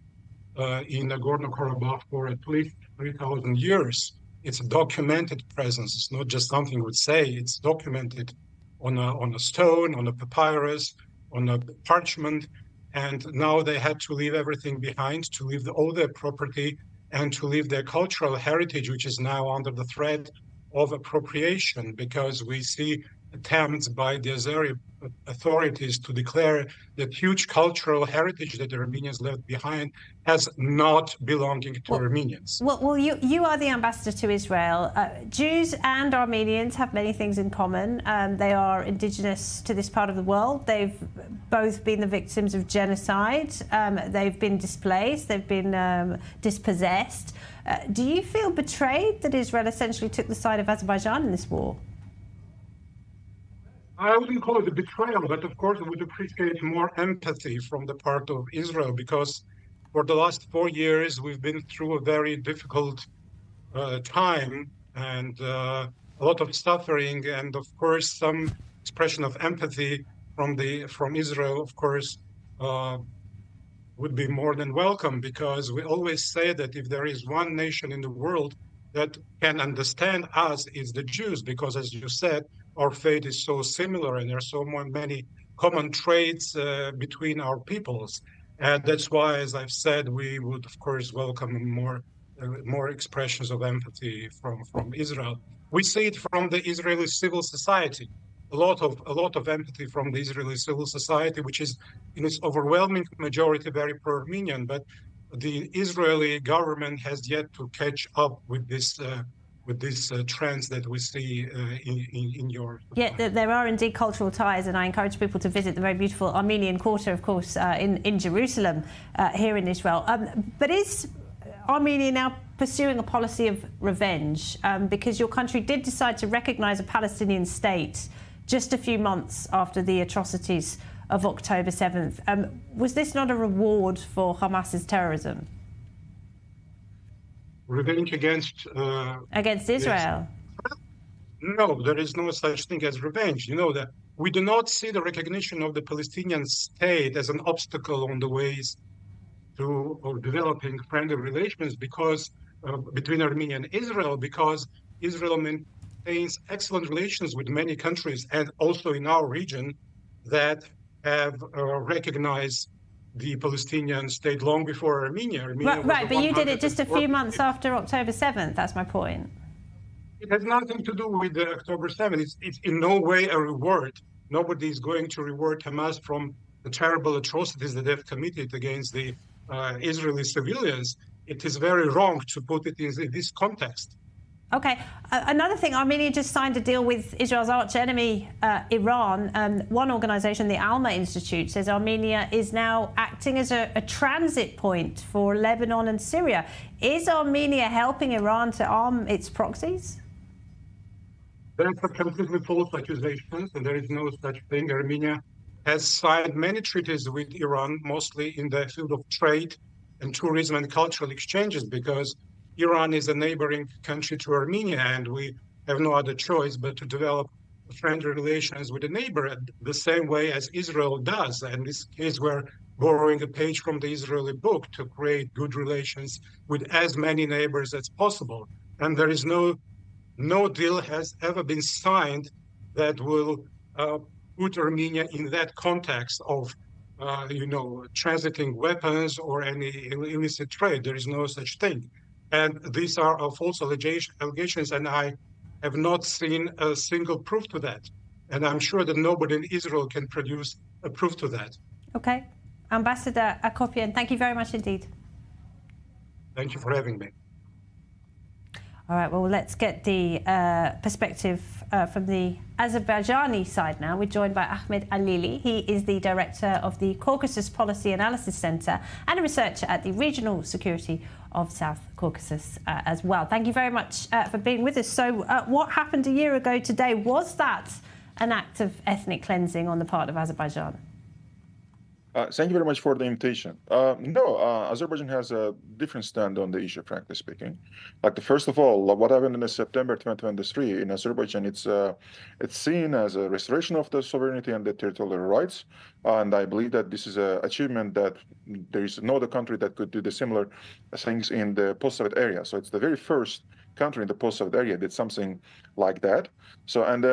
in Nagorno-Karabakh for at least 3,000 years. It's a documented presence. It's not just something we say. It's documented on a stone, on a papyrus, on a parchment. And now they had to leave everything behind, to leave all their property and to leave their cultural heritage, which is now under the threat of appropriation, because we see attempts by the Azeri authorities to declare that huge cultural heritage that the Armenians left behind as not belonging to Armenians. Well, you are the ambassador to Israel. Jews and Armenians have many things in common. They are indigenous to this part of the world. They've both been the victims of genocide. They've been displaced. They've been dispossessed. Do you feel betrayed that Israel essentially took the side of Azerbaijan in this war? I wouldn't call it a betrayal, but of course I would appreciate more empathy from the part of Israel, because for the last 4 years we've been through a very difficult time and a lot of suffering, and of course some expression of empathy from Israel, of course, would be more than welcome, because we always say that if there is one nation in the world that can understand us, it's the Jews, because as you said, our fate is so similar and there are so many common traits between our peoples. And that's why, as I've said, we would, of course, welcome more expressions of empathy from Israel. We see it from the Israeli civil society, a lot of empathy from the Israeli civil society, which is in its overwhelming majority very pro-Armenian, but the Israeli government has yet to catch up with this trends that we see in Europe. Yeah, there are indeed cultural ties, and I encourage people to visit the very beautiful Armenian Quarter, of course, in Jerusalem, here in Israel. But is Armenia now pursuing a policy of revenge? Because your country did decide to recognise a Palestinian state just a few months after the atrocities of October 7th. Was this not a reward for Hamas's terrorism? Revenge against Israel? No, there is no such thing as revenge. You know that we do not see the recognition of the Palestinian state as an obstacle on the ways to developing friendly relations because between Armenia and Israel, because Israel maintains excellent relations with many countries and also in our region that have recognized the Palestinian state long before Armenia. Right, but you did it just a few months after October 7th. That's my point. It has nothing to do with October 7th. It's in no way a reward. Nobody is going to reward Hamas from the terrible atrocities that they've committed against the Israeli civilians. It is very wrong to put it in this context. Okay. Another thing, Armenia just signed a deal with Israel's arch enemy, Iran. One organisation, the Alma Institute, says Armenia is now acting as a transit point for Lebanon and Syria. Is Armenia helping Iran to arm its proxies? That's a completely false accusation, and there is no such thing. Armenia has signed many treaties with Iran, mostly in the field of trade and tourism and cultural exchanges, because Iran is a neighboring country to Armenia, and we have no other choice but to develop friendly relations with a neighbor the same way as Israel does. And in this case, we're borrowing a page from the Israeli book to create good relations with as many neighbors as possible. And there is no deal has ever been signed that will put Armenia in that context of transiting weapons or any illicit trade. There is no such thing. And these are false allegations, and I have not seen a single proof to that. And I'm sure that nobody in Israel can produce a proof to that. Okay. Ambassador Akopian, thank you very much indeed. Thank you for having me. All right, well, let's get the perspective from the Azerbaijani side now. We're joined by Ahmed Alili. He is the director of the Caucasus Policy Analysis Centre and a researcher at the Regional Security of South Caucasus as well. Thank you very much for being with us. So what happened a year ago today? Was that an act of ethnic cleansing on the part of Azerbaijan? Thank you very much for the invitation. No, Azerbaijan has a different stand on the issue, frankly speaking. First of all, what happened in September 2023 in Azerbaijan, it's seen as a restoration of the sovereignty and the territorial rights. And I believe that this is an achievement that there is no other country that could do the similar things in the post-Soviet area. So it's the very first country in the post-Soviet area did something like that. So, and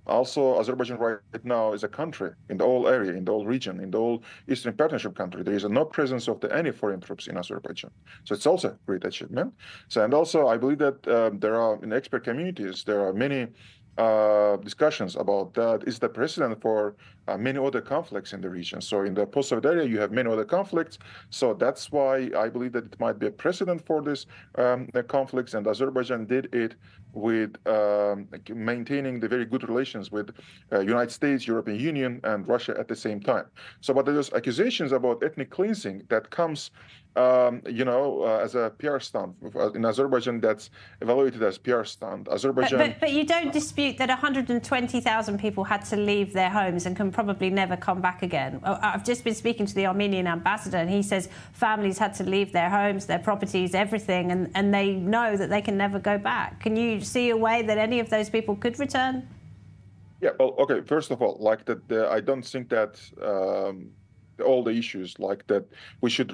also Azerbaijan right now is a country in the whole area, in the whole region, in the whole Eastern Partnership country. There is no presence of any foreign troops in Azerbaijan. So it's also a great achievement. So, and also I believe that there are, in expert communities, there are many discussions about that is the precedent for many other conflicts in the region. So in the post-Soviet area, you have many other conflicts. So that's why I believe that it might be a precedent for this conflicts, and Azerbaijan did it with maintaining the very good relations with United States, European Union, and Russia at the same time. So, but there's accusations about ethnic cleansing that comes as a PR stunt in Azerbaijan that's evaluated as PR stunt. Azerbaijan. But you don't dispute that 120,000 people had to leave their homes and can probably never come back again. I've just been speaking to the Armenian ambassador, and he says families had to leave their homes, their properties, everything, and they know that they can never go back. Can you see a way that any of those people could return? Yeah. Well, okay. First of all, I don't think that. All the issues like that we should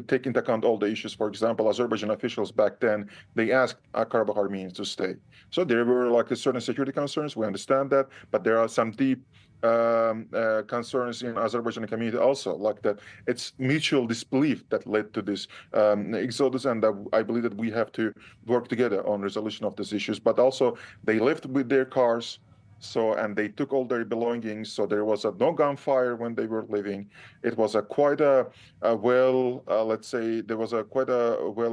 take into account all the issues. For example, Azerbaijan officials back then, they asked Karabakh Armenians to stay. So there were certain security concerns. We understand that, but there are some deep concerns in Azerbaijan community also, like that it's mutual disbelief that led to this exodus, and I believe that we have to work together on resolution of these issues. But also they left with their cars. So, and they took all their belongings. So there was no gunfire when they were leaving. It was quite a well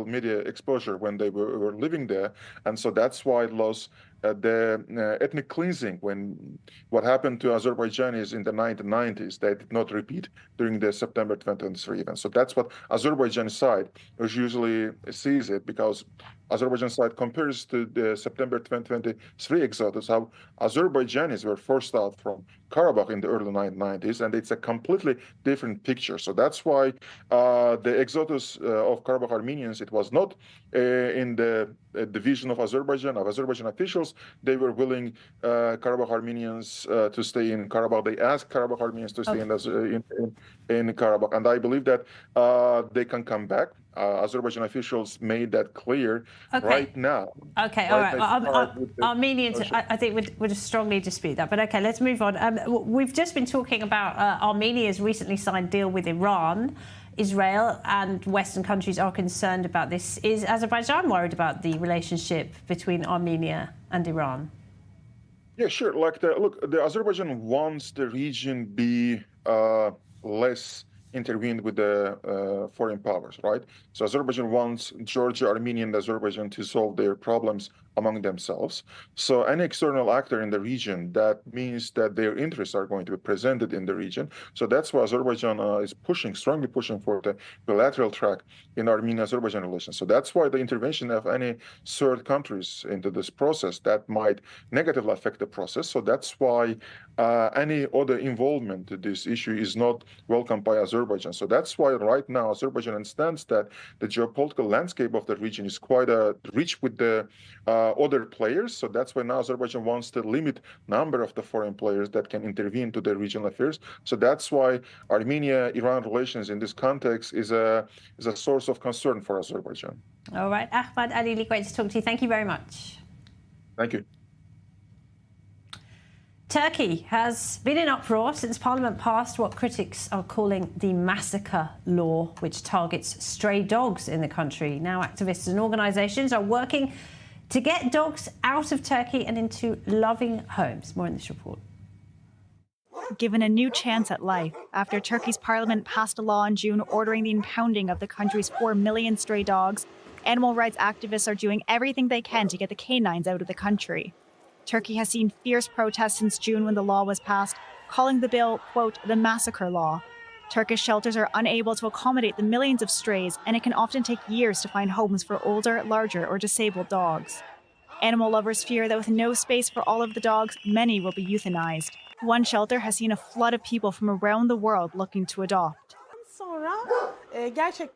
media exposure when they were living there. And so that's why it lost the ethnic cleansing. When what happened to Azerbaijanis in the 1990s, they did not repeat during the September 2023 event. So that's what Azerbaijan side usually sees it, because Azerbaijan side compares to the September 2023 exodus, how Azerbaijanis were forced out from Karabakh in the early 1990s, and it's a completely different picture. So that's why the exodus of Karabakh Armenians, it was not in the division of Azerbaijan officials. They were willing Karabakh Armenians to stay in Karabakh. They asked Karabakh Armenians to stay in Karabakh, and I believe that they can come back. Azerbaijan officials made that clear right now. Okay, all right. Armenians, I think, would strongly dispute that. But okay, let's move on. We've just been talking about Armenia's recently signed deal with Iran. Israel and Western countries are concerned about this. Is Azerbaijan worried about the relationship between Armenia and Iran? Yeah, sure. The Azerbaijan wants the region be less intervened with the foreign powers, right? So Azerbaijan wants Georgia, Armenia, and Azerbaijan to solve their problems among themselves. So any external actor in the region, that means that their interests are going to be presented in the region. So that's why Azerbaijan is strongly pushing for the bilateral track in Armenia-Azerbaijan relations. So that's why the intervention of any third countries into this process, that might negatively affect the process. So that's why any other involvement to this issue is not welcomed by Azerbaijan. So that's why right now Azerbaijan understands that the geopolitical landscape of the region is quite rich with the other players. So that's why now Azerbaijan wants to limit number of the foreign players that can intervene to their regional affairs. So that's why Armenia-Iran relations in this context is a source of concern for Azerbaijan. All right, Ahmed Alili, great to talk to you. Thank you very much. Thank you. Turkey has been in uproar since Parliament passed what critics are calling the massacre law, which targets stray dogs in the country. Now activists and organisations are working to get dogs out of Turkey and into loving homes. More in this report. Given a new chance at life after Turkey's parliament passed a law in June ordering the impounding of the country's 4 million stray dogs Animal rights activists are doing everything they can to get the canines out of the country. Turkey has seen fierce protests since June when the law was passed, calling the bill, quote, the massacre law. Turkish shelters are unable to accommodate the millions of strays, and it can often take years to find homes for older, larger, or disabled dogs. Animal lovers fear that with no space for all of the dogs, many will be euthanized. One shelter has seen a flood of people from around the world looking to adopt.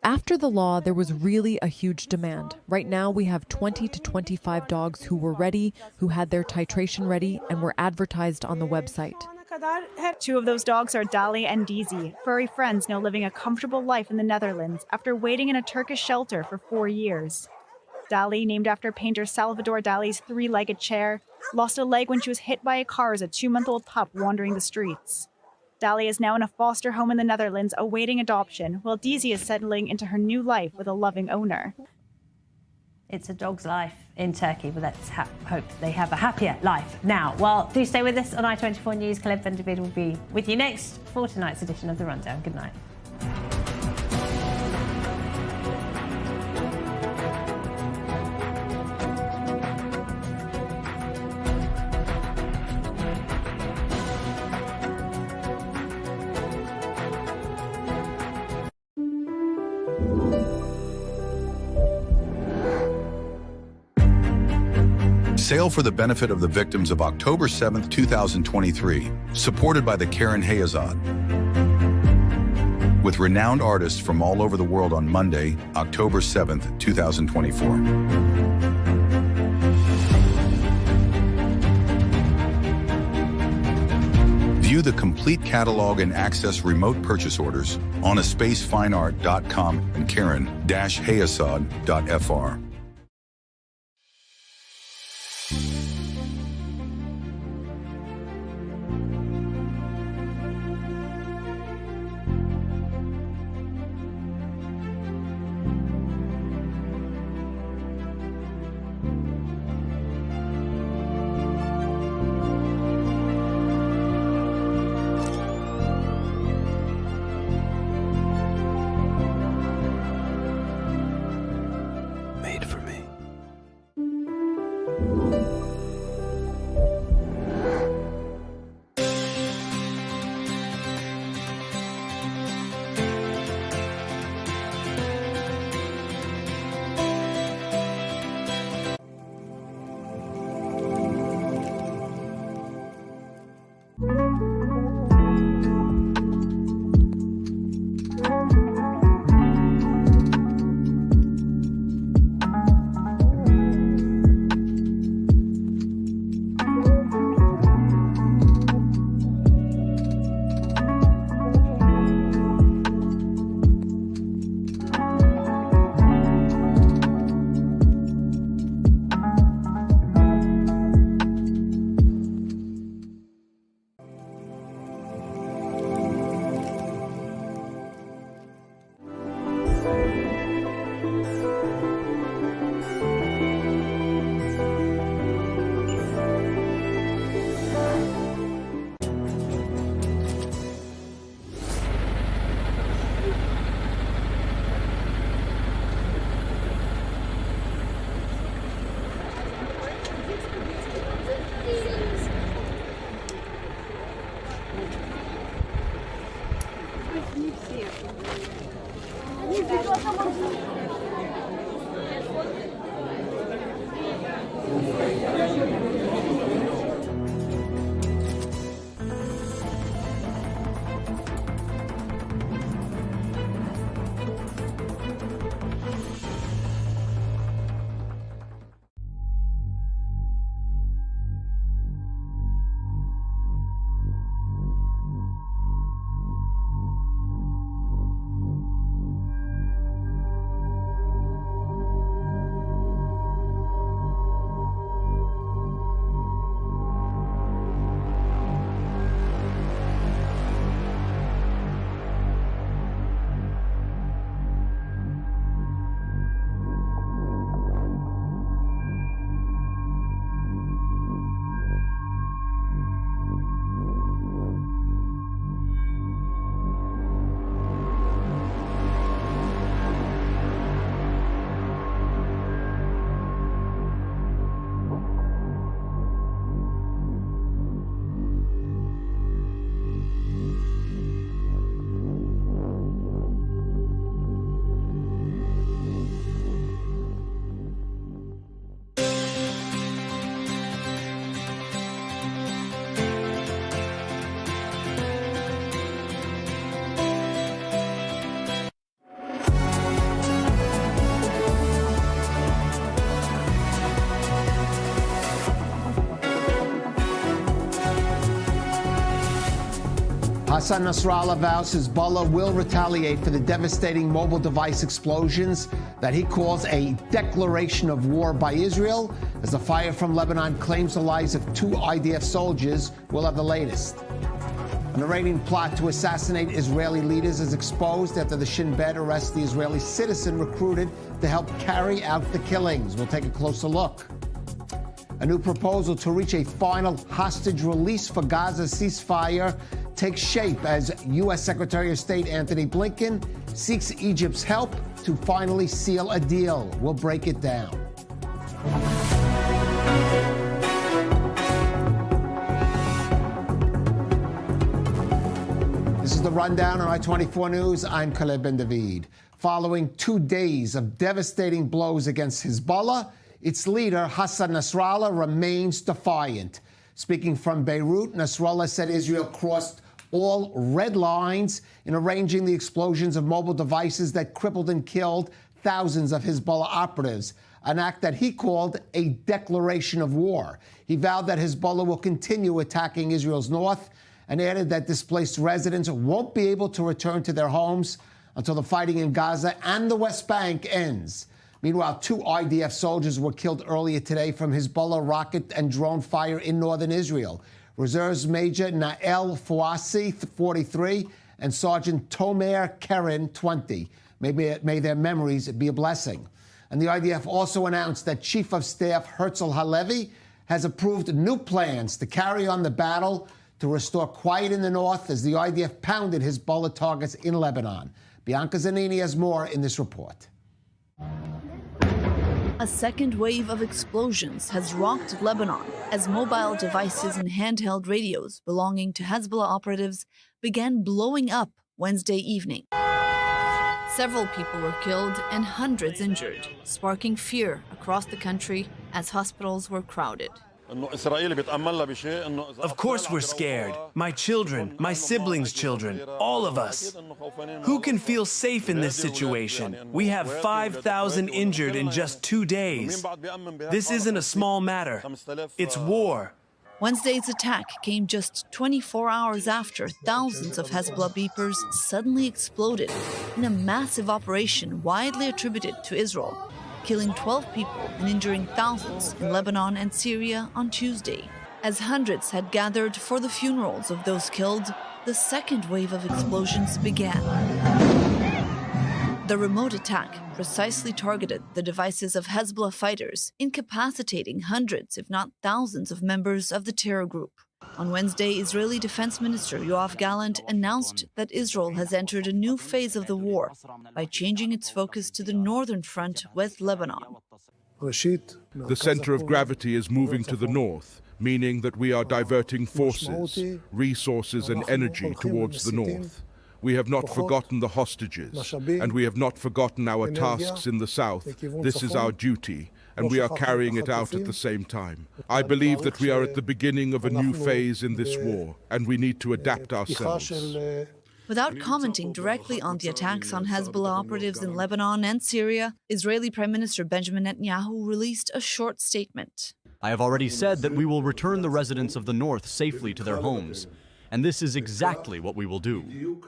After the law, there was really a huge demand. Right now, we have 20 to 25 dogs who were ready, who had their titration ready, and were advertised on the website. 2 of those dogs are Dali and Dizi, furry friends now living a comfortable life in the Netherlands after waiting in a Turkish shelter for 4 years. Dali, named after painter Salvador Dali's 3-legged chair, lost a leg when she was hit by a car as a 2-month-old pup wandering the streets. Dali is now in a foster home in the Netherlands awaiting adoption, while Dizi is settling into her new life with a loving owner. It's a dog's life in Turkey, but let's hope they have a happier life now. Well, do stay with us on I24 News. Caleb Ben David will be with you next for tonight's edition of The Rundown. Good night. Sale for the benefit of the victims of October 7th, 2023, supported by the Karen Hayazad. With renowned artists from all over the world on Monday, October 7th, 2024. View the complete catalog and access remote purchase orders on aspacefineart.com and Karen-Hayazad.fr. Made for me. Hassan Nasrallah vows Hezbollah will retaliate for the devastating mobile device explosions that he calls a declaration of war by Israel, as the fire from Lebanon claims the lives of 2 IDF soldiers. We'll have the latest. An Iranian plot to assassinate Israeli leaders is exposed after the Shin Bet arrests the Israeli citizen recruited to help carry out the killings. We'll take a closer look. A new proposal to reach a final hostage release for Gaza ceasefire takes shape as U.S. Secretary of State Antony Blinken seeks Egypt's help to finally seal a deal. We'll break it down. This is the Rundown on I-24 News. I'm Caleb Ben David. Following 2 days of devastating blows against Hezbollah, its leader, Hassan Nasrallah, remains defiant. Speaking from Beirut, Nasrallah said Israel crossed all red lines in arranging the explosions of mobile devices that crippled and killed thousands of Hezbollah operatives, an act that he called a declaration of war. He vowed that Hezbollah will continue attacking Israel's north and added that displaced residents won't be able to return to their homes until the fighting in Gaza and the West Bank ends. Meanwhile, 2 IDF soldiers were killed earlier today from Hezbollah rocket and drone fire in northern Israel. Reserves Major Nael Fouassi, 43, and Sergeant Tomer Keren, 20. May their memories be a blessing. And the IDF also announced that Chief of Staff Herzl Halevi has approved new plans to carry on the battle to restore quiet in the north as the IDF pounded Hezbollah targets in Lebanon. Bianca Zanini has more in this report. A second wave of explosions has rocked Lebanon as mobile devices and handheld radios belonging to Hezbollah operatives began blowing up Wednesday evening. Several people were killed and hundreds injured, sparking fear across the country as hospitals were crowded. Of course we're scared. My children, my siblings' children, all of us. Who can feel safe in this situation? We have 5,000 injured in just 2 days. This isn't a small matter. It's war. Wednesday's attack came just 24 hours after thousands of Hezbollah beepers suddenly exploded in a massive operation widely attributed to Israel, killing 12 people and injuring thousands in Lebanon and Syria on Tuesday. As hundreds had gathered for the funerals of those killed, the second wave of explosions began. The remote attack precisely targeted the devices of Hezbollah fighters, incapacitating hundreds, if not thousands, of members of the terror group. On Wednesday, Israeli Defense Minister Yoav Gallant announced that Israel has entered a new phase of the war by changing its focus to the northern front with Lebanon. The center of gravity is moving to the north, meaning that we are diverting forces, resources and energy towards the north. We have not forgotten the hostages, and we have not forgotten our tasks in the south. This is our duty, and we are carrying it out at the same time. I believe that we are at the beginning of a new phase in this war, and we need to adapt ourselves. Without commenting directly on the attacks on Hezbollah operatives in Lebanon and Syria, Israeli Prime Minister Benjamin Netanyahu released a short statement. I have already said that we will return the residents of the north safely to their homes, and this is exactly what we will do.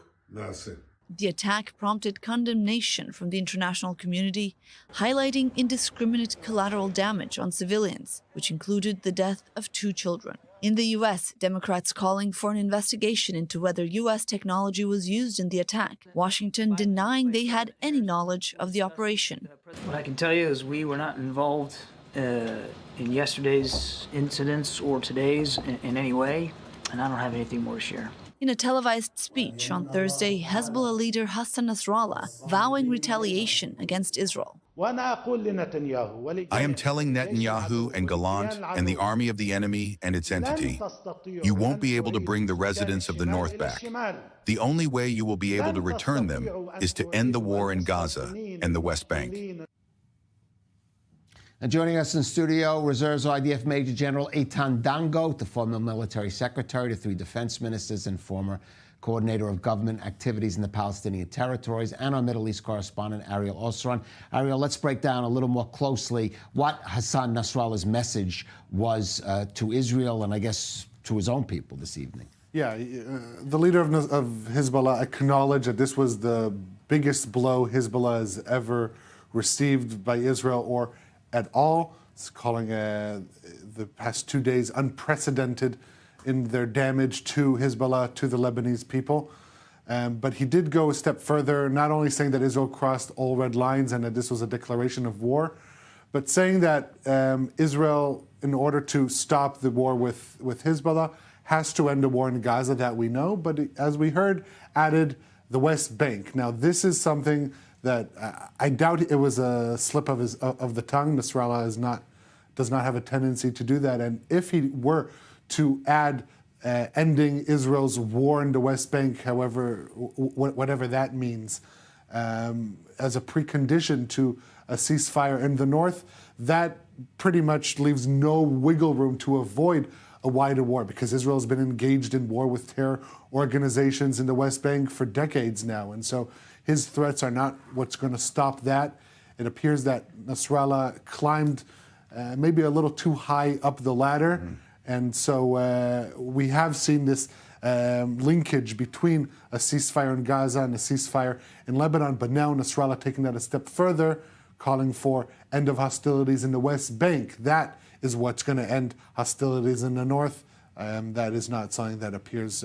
The attack prompted condemnation from the international community, highlighting indiscriminate collateral damage on civilians, which included the death of 2 children. In the U.S., Democrats calling for an investigation into whether U.S. technology was used in the attack, Washington denying they had any knowledge of the operation. What I can tell you is we were not involved in yesterday's incidents or today's in any way, and I don't have anything more to share. In a televised speech on Thursday, Hezbollah leader Hassan Nasrallah vowing retaliation against Israel. I am telling Netanyahu and Gallant and the army of the enemy and its entity, you won't be able to bring the residents of the north back. The only way you will be able to return them is to end the war in Gaza and the West Bank. And joining us in studio, Reserves IDF Major General Eitan Dangot, the former military secretary to 3 defense ministers and former coordinator of government activities in the Palestinian territories, and our Middle East correspondent, Ariel Osran. Ariel, let's break down a little more closely what Hassan Nasrallah's message was to Israel and I guess to his own people this evening. Yeah, the leader of Hezbollah acknowledged that this was the biggest blow Hezbollah has ever received by Israel or at all. It's calling the past 2 days unprecedented in their damage to Hezbollah, to the Lebanese people. But he did go a step further, not only saying that Israel crossed all red lines and that this was a declaration of war, but saying that Israel, in order to stop the war with Hezbollah, has to end the war in Gaza, that we know, but as we heard, added the West Bank. Now, this is something that I doubt it was a slip of the tongue. Nasrallah does not have a tendency to do that, and if he were to add ending Israel's war in the West Bank, however, whatever that means, as a precondition to a ceasefire in the north, that pretty much leaves no wiggle room to avoid a wider war, because Israel has been engaged in war with terror organizations in the West Bank for decades now. And so his threats are not what's going to stop that. It appears that Nasrallah climbed maybe a little too high up the ladder. And so we have seen this linkage between a ceasefire in Gaza and a ceasefire in Lebanon. But now Nasrallah taking that a step further, calling for end of hostilities in the West Bank. That is what's going to end hostilities in the north. That is not something that appears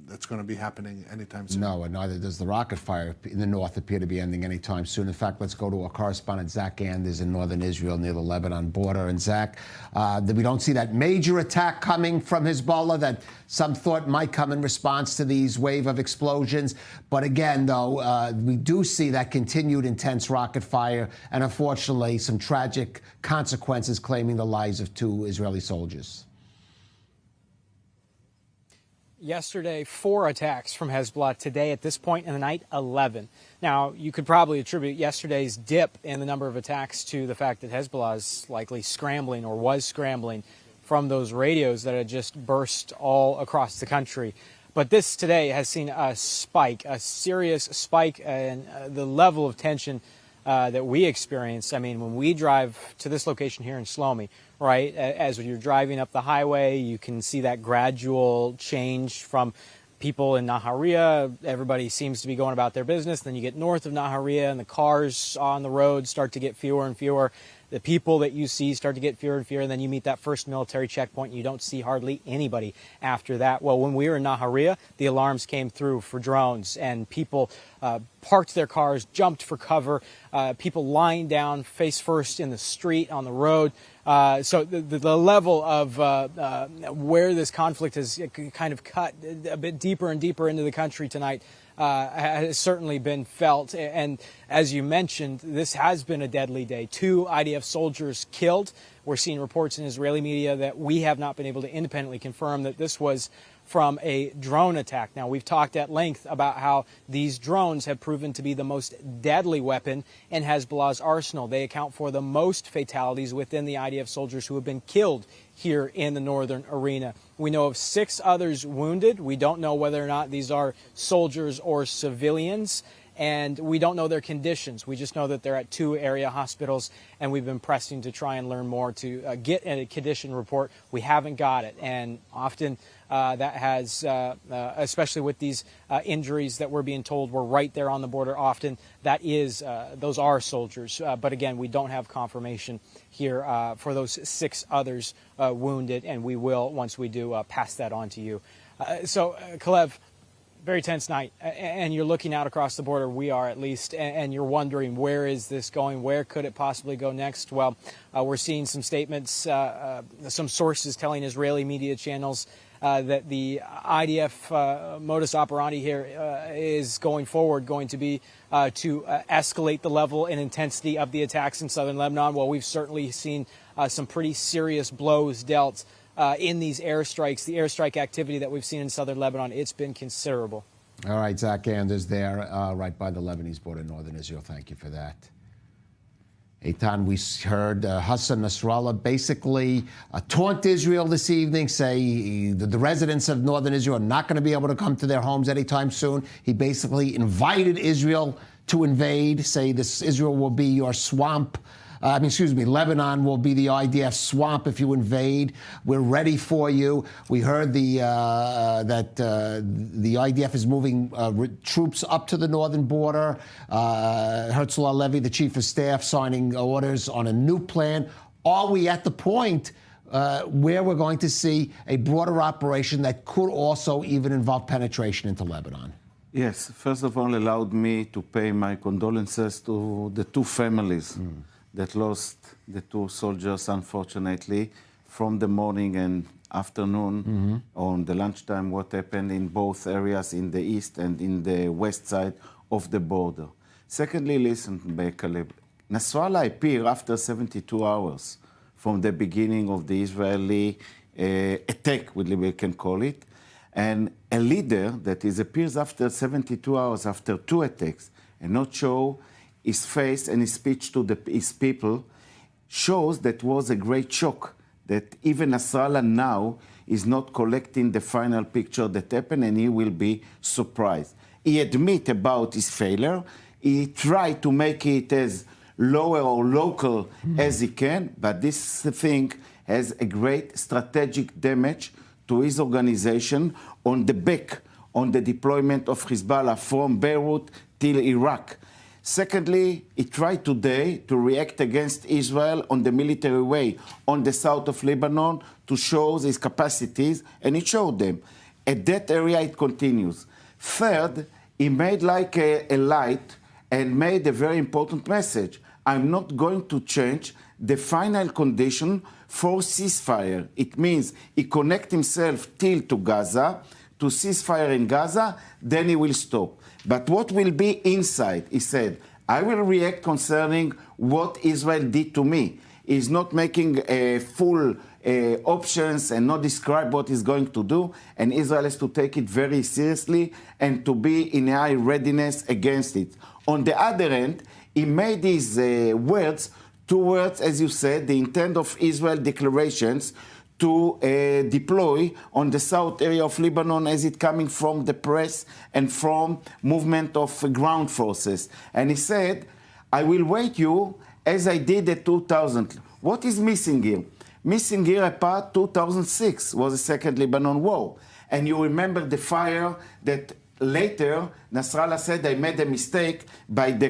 that's going to be happening anytime soon. No, and neither does the rocket fire in the north appear to be ending anytime soon. In fact, let's go to our correspondent, Zach Anders, in northern Israel near the Lebanon border. And Zach, we don't see that major attack coming from Hezbollah that some thought might come in response to these wave of explosions. But again, though, we do see that continued intense rocket fire and, unfortunately, some tragic consequences claiming the lives of 2 Israeli soldiers. Yesterday, 4 attacks from Hezbollah. Today, at this point in the night, 11. Now, you could probably attribute yesterday's dip in the number of attacks to the fact that Hezbollah is likely scrambling or was scrambling from those radios that had just burst all across the country. But this today has seen a spike, a serious spike in the level of tension that we experienced. I mean, when we drive to this location here in Shlomi, right, as you're driving up the highway, you can see that gradual change from people in Nahariya. Everybody seems to be going about their business. Then you get north of Nahariya and the cars on the road start to get fewer and fewer. The people that you see start to get fewer and fewer, and then you meet that first military checkpoint and you don't see hardly anybody after that. Well, when we were in Nahariya, the alarms came through for drones, and people parked their cars, jumped for cover, people lying down face first in the street, on the road. So the level of where this conflict has kind of cut a bit deeper and deeper into the country tonight has certainly been felt. And as you mentioned, this has been a deadly day. 2 IDF soldiers killed. We're seeing reports in Israeli media that we have not been able to independently confirm that this was from a drone attack. Now, we've talked at length about how these drones have proven to be the most deadly weapon in Hezbollah's arsenal. They account for the most fatalities within the IDF soldiers who have been killed here in the northern arena. We know of 6 others wounded. We don't know whether or not these are soldiers or civilians, and we don't know their conditions. We just know that they're at 2 area hospitals, and we've been pressing to try and learn more to get a condition report. We haven't got it, and often that has, especially with these injuries that we're being told were right there on the border, often that is, those are soldiers. But again, we don't have confirmation here for those 6 others wounded, and we will, once we do, pass that on to you. So, Kalev, very tense night, and you're looking out across the border, we are at least, and you're wondering, where is this going? Where could it possibly go next? Well, we're seeing some statements, some sources telling Israeli media channels that the IDF modus operandi here is going forward going to be to escalate the level and intensity of the attacks in southern Lebanon. Well, we've certainly seen some pretty serious blows dealt in these airstrikes. The airstrike activity that we've seen in southern Lebanon, it's been considerable. All right, Zach Anders there, right by the Lebanese border in northern Israel. Thank you for that. Eitan, we heard Hassan Nasrallah basically taunt Israel this evening, say the residents of northern Israel are not going to be able to come to their homes anytime soon. He basically invited Israel to invade, say this Israel will be your swamp. Lebanon will be the IDF swamp if you invade. We're ready for you. We heard that the IDF is moving troops up to the northern border. Herzl Halevi, the chief of staff, signing orders on a new plan. Are we at the point where we're going to see a broader operation that could also even involve penetration into Lebanon? Yes. First of all, allowed me to pay my condolences to the two families that lost the two soldiers, unfortunately, from the morning and afternoon on the lunchtime, what happened in both areas, in the east and in the west side of the border. Secondly, listen, Caleb. Nasrallah appeared after 72 hours from the beginning of the Israeli attack, we can call it. And a leader that appears after 72 hours, after two attacks, and not show his face and his speech to his people, shows that was a great shock, that even Nasrallah now is not collecting the final picture that happened, and he will be surprised. He admit about his failure. He tried to make it as lower or local as he can, but this thing has a great strategic damage to his organization on the back, on the deployment of Hezbollah from Beirut till Iraq. Secondly, he tried today to react against Israel on the military way on the south of Lebanon to show his capacities, and he showed them. At that area, it continues. Third, he made like a light and made a very important message. I'm not going to change the final condition for ceasefire. It means he connect himself till to Gaza, to ceasefire in Gaza, then he will stop. But what will be inside? He said, I will react concerning what Israel did to me. He's not making full options and not describe what he's going to do, and Israel has to take it very seriously and to be in high readiness against it. On the other hand, he made his words towards, as you said, the intent of Israel declarations to deploy on the south area of Lebanon as it coming from the press and from movement of ground forces. And he said, I will wait you as I did at 2000. What is missing here? Missing here a part 2006 was the Second Lebanon War. And you remember the fire that later, Nasrallah said, I made a mistake by the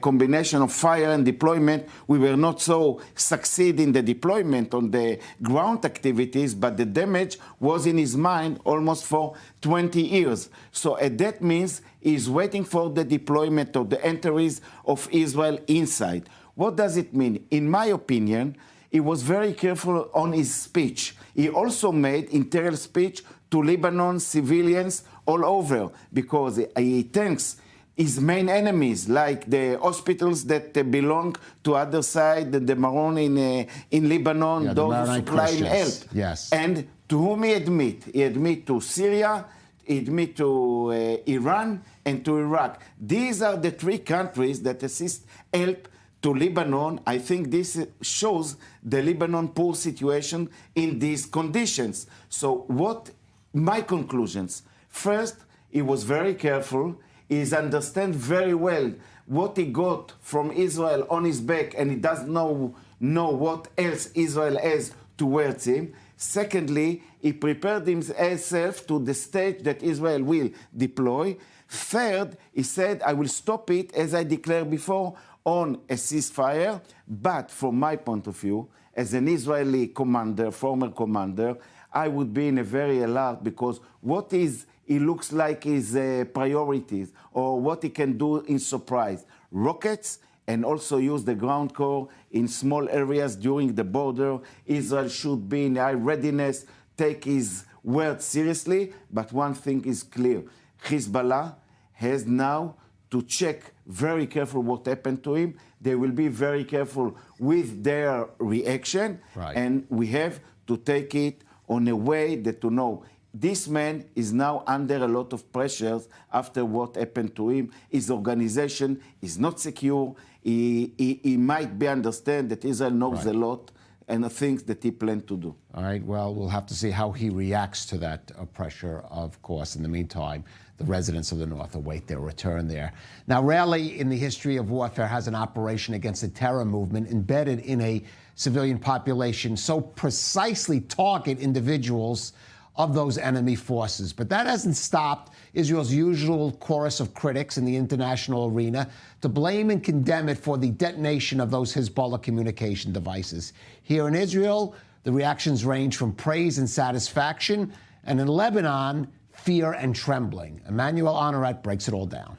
combination of fire and deployment. We were not so succeed in the deployment on the ground activities, but the damage was in his mind almost for 20 years. So that means he's waiting for the deployment of the entries of Israel inside. What does it mean? In my opinion, he was very careful on his speech. He also made interior speech to Lebanon civilians all over, because he thanks his main enemies, like the hospitals that belong to other side, the Maron in Lebanon, those who supply help. Yes. And to whom he admit to Syria, he admit to Iran and to Iraq. These are the three countries that assist help to Lebanon. I think this shows the Lebanon poor situation in these conditions. So what my conclusions? First, he was very careful. He understands very well what he got from Israel on his back, and he doesn't know what else Israel has towards him. Secondly, he prepared himself to the stage that Israel will deploy. Third, he said, I will stop it, as I declared before, on a ceasefire. But from my point of view, as an Israeli commander, former commander, I would be in a very alert, because what is he looks like his priorities, or what he can do in surprise. Rockets, and also use the ground corps in small areas during the border. Israel should be in high readiness, take his word seriously. But one thing is clear. Hezbollah has now to check very careful what happened to him. They will be very careful with their reaction. Right. And we have to take it on a way that to know this man is now under a lot of pressures after what happened to him. His organization is not secure. He might be understand that Israel knows a lot and the things that he planned to do. All right, well, we'll have to see how he reacts to that pressure, of course. In the meantime, the residents of the North await their return there. Now, rarely in the history of warfare has an operation against a terror movement embedded in a civilian population so precisely target individuals of those enemy forces. But that hasn't stopped Israel's usual chorus of critics in the international arena to blame and condemn it for the detonation of those Hezbollah communication devices. Here in Israel, the reactions range from praise and satisfaction, and in Lebanon, fear and trembling. Emmanuel Honorat breaks it all down.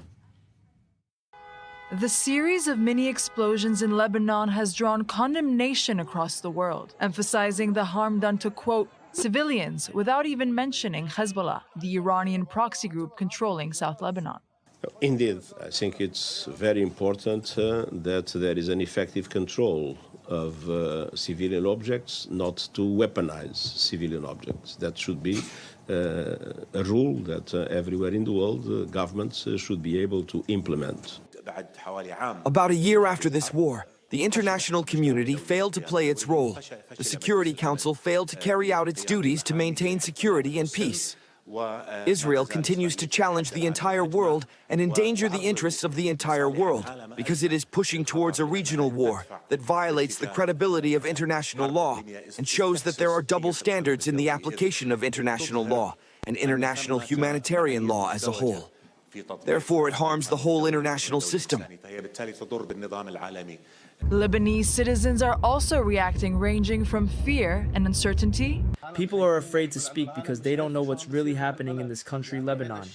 The series of mini explosions in Lebanon has drawn condemnation across the world, emphasizing the harm done to, quote, civilians, without even mentioning Hezbollah, the Iranian proxy group controlling South Lebanon. Indeed, I think it's very important that there is an effective control of civilian objects, not to weaponize civilian objects. That should be a rule that everywhere in the world governments should be able to implement. About a year after this war, the international community failed to play its role. The Security Council failed to carry out its duties to maintain security and peace. Israel continues to challenge the entire world and endanger the interests of the entire world because it is pushing towards a regional war that violates the credibility of international law and shows that there are double standards in the application of international law and international humanitarian law as a whole. Therefore, it harms the whole international system. Lebanese citizens are also reacting, ranging from fear and uncertainty. People are afraid to speak because they don't know what's really happening in this country, Lebanon.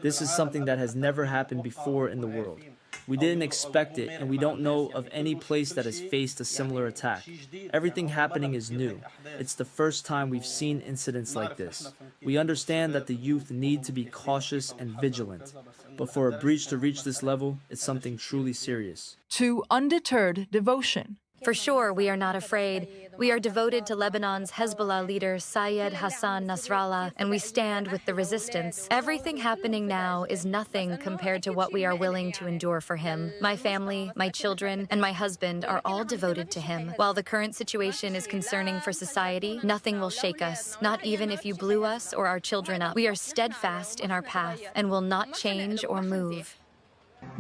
This is something that has never happened before in the world. We didn't expect it, and we don't know of any place that has faced a similar attack. Everything happening is new. It's the first time we've seen incidents like this. We understand that the youth need to be cautious and vigilant. But for a breach to reach this level, it's something truly serious. To undeterred devotion. For sure, we are not afraid. We are devoted to Lebanon's Hezbollah leader, Sayed Hassan Nasrallah, and we stand with the resistance. Everything happening now is nothing compared to what we are willing to endure for him. My family, my children, and my husband are all devoted to him. While the current situation is concerning for society, nothing will shake us, not even if you blew us or our children up. We are steadfast in our path and will not change or move.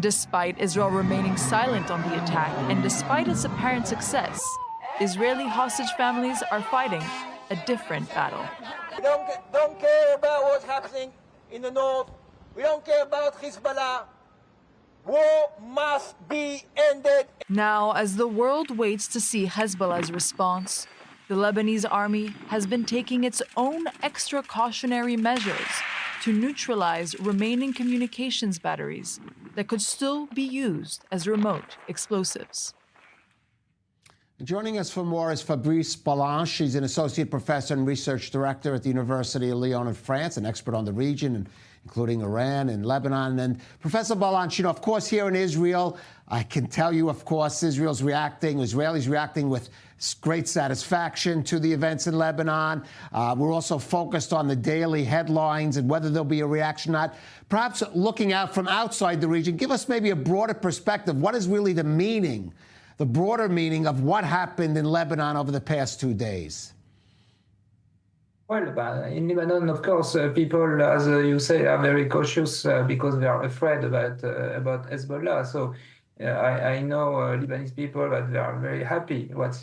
Despite Israel remaining silent on the attack and despite its apparent success, Israeli hostage families are fighting a different battle. We don't care about what's happening in the north. We don't care about Hezbollah. War must be ended. Now, as the world waits to see Hezbollah's response, the Lebanese army has been taking its own extra cautionary measures to neutralize remaining communications batteries that could still be used as remote explosives. Joining us for more is Fabrice Balanche. She's an associate professor and research director at the University of Lyon in France, an expert on the region, including Iran and Lebanon. And Professor Balanche, you know, of course, here in Israel, I can tell you, of course, Israelis reacting with great satisfaction to the events in Lebanon. We're also focused on the daily headlines and whether there'll be a reaction or not. Perhaps looking out from outside the region, give us maybe a broader perspective. What is really the meaning, the broader meaning of what happened in Lebanon over the past 2 days? Well, in Lebanon, of course, people, as you say, are very cautious because they are afraid about Hezbollah. So I know Lebanese people that they are very happy about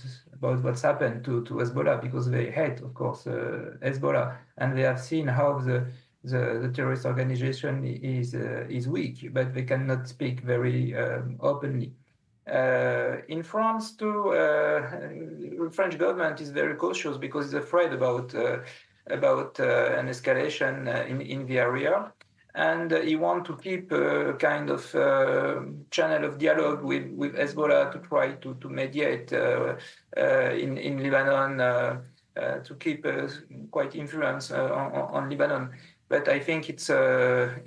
what's happened to Hezbollah because they hate, of course, Hezbollah, and they have seen how the terrorist organization is weak, but they cannot speak very openly. In France, too, the French government is very cautious because it's afraid about an escalation in the area, and he wants to keep a kind of channel of dialogue with Hezbollah to try to mediate in Lebanon to keep quite influence on Lebanon. But I think it's over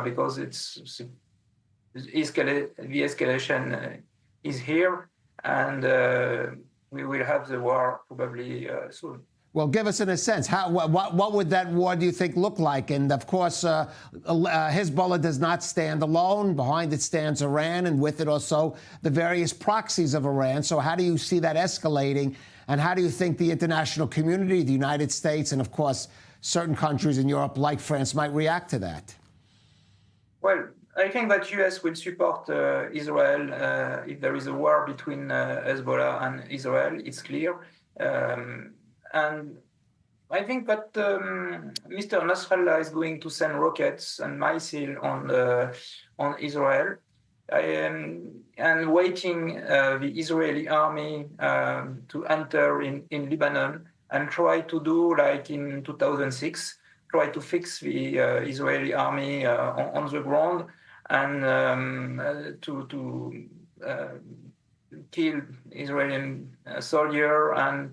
because the escalation is here, and we will have the war probably soon. Well, give us in a sense, what would that war, do you think, look like? And of course, Hezbollah does not stand alone. Behind it stands Iran, and with it also the various proxies of Iran. So how do you see that escalating? And how do you think the international community, the United States, and of course, certain countries in Europe, like France, might react to that? Well, I think that US will support Israel if there is a war between Hezbollah and Israel. It's clear. And I think that Mr. Nasrallah is going to send rockets and missiles on Israel, and waiting the Israeli army to enter in Lebanon and try to do like in 2006, try to fix the Israeli army on the ground and to kill Israeli soldier and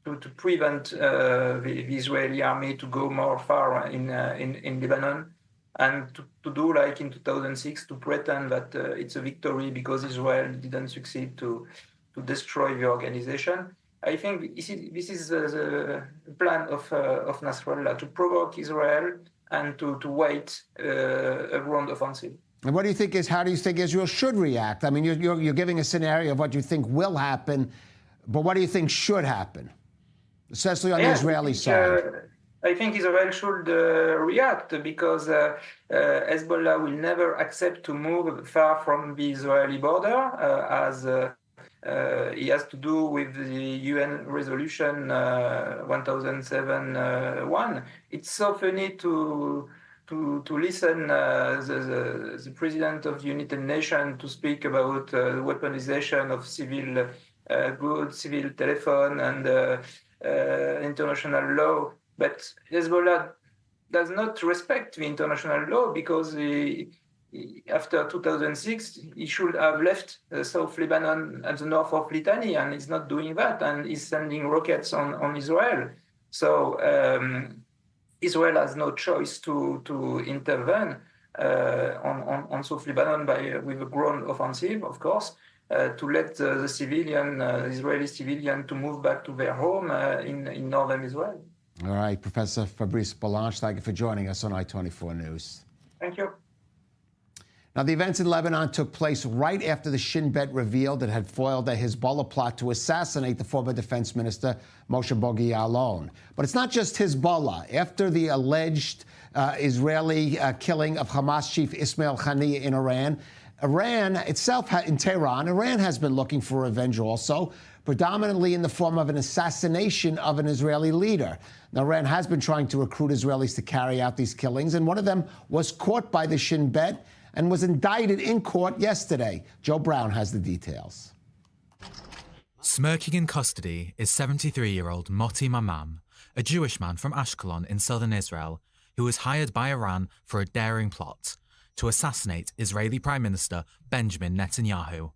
to prevent the Israeli army to go more far in Lebanon, and to do like in 2006, to pretend that it's a victory because Israel didn't succeed to destroy the organization. I think this is the plan of Nasrallah, to provoke Israel and to wait a ground offensive. And what do you think how do you think Israel should react? I mean, you're giving a scenario of what you think will happen, but what do you think should happen, especially on the Israeli side? I think Israel should react, because Hezbollah will never accept to move far from the Israeli border, as he has to do with the UN resolution 1007-1. It's so funny to listen the president of the United Nations to speak about weaponization of civil goods, civil telephone, and international law. But Hezbollah does not respect the international law, because after 2006, he should have left South Lebanon and the north of Litani, and he's not doing that, and he's sending rockets on Israel. So Israel has no choice to intervene on South Lebanon with a ground offensive, of course, to let the civilian, Israeli civilian, to move back to their home in northern Israel. All right, Professor Fabrice Balanche, thank you for joining us on I-24 News. Thank you. Now, the events in Lebanon took place right after the Shin Bet revealed it had foiled a Hezbollah plot to assassinate the former defense minister, Moshe Bogi Ya'alon. But it's not just Hezbollah. After the alleged Israeli killing of Hamas chief Ismail Haniyeh in Iran itself, in Tehran, Iran has been looking for revenge also, predominantly in the form of an assassination of an Israeli leader. Now, Iran has been trying to recruit Israelis to carry out these killings, and one of them was caught by the Shin Bet and was indicted in court yesterday. Joe Brown has the details. Smirking in custody is 73-year-old Moti Mamam, a Jewish man from Ashkelon in southern Israel, who was hired by Iran for a daring plot to assassinate Israeli Prime Minister Benjamin Netanyahu.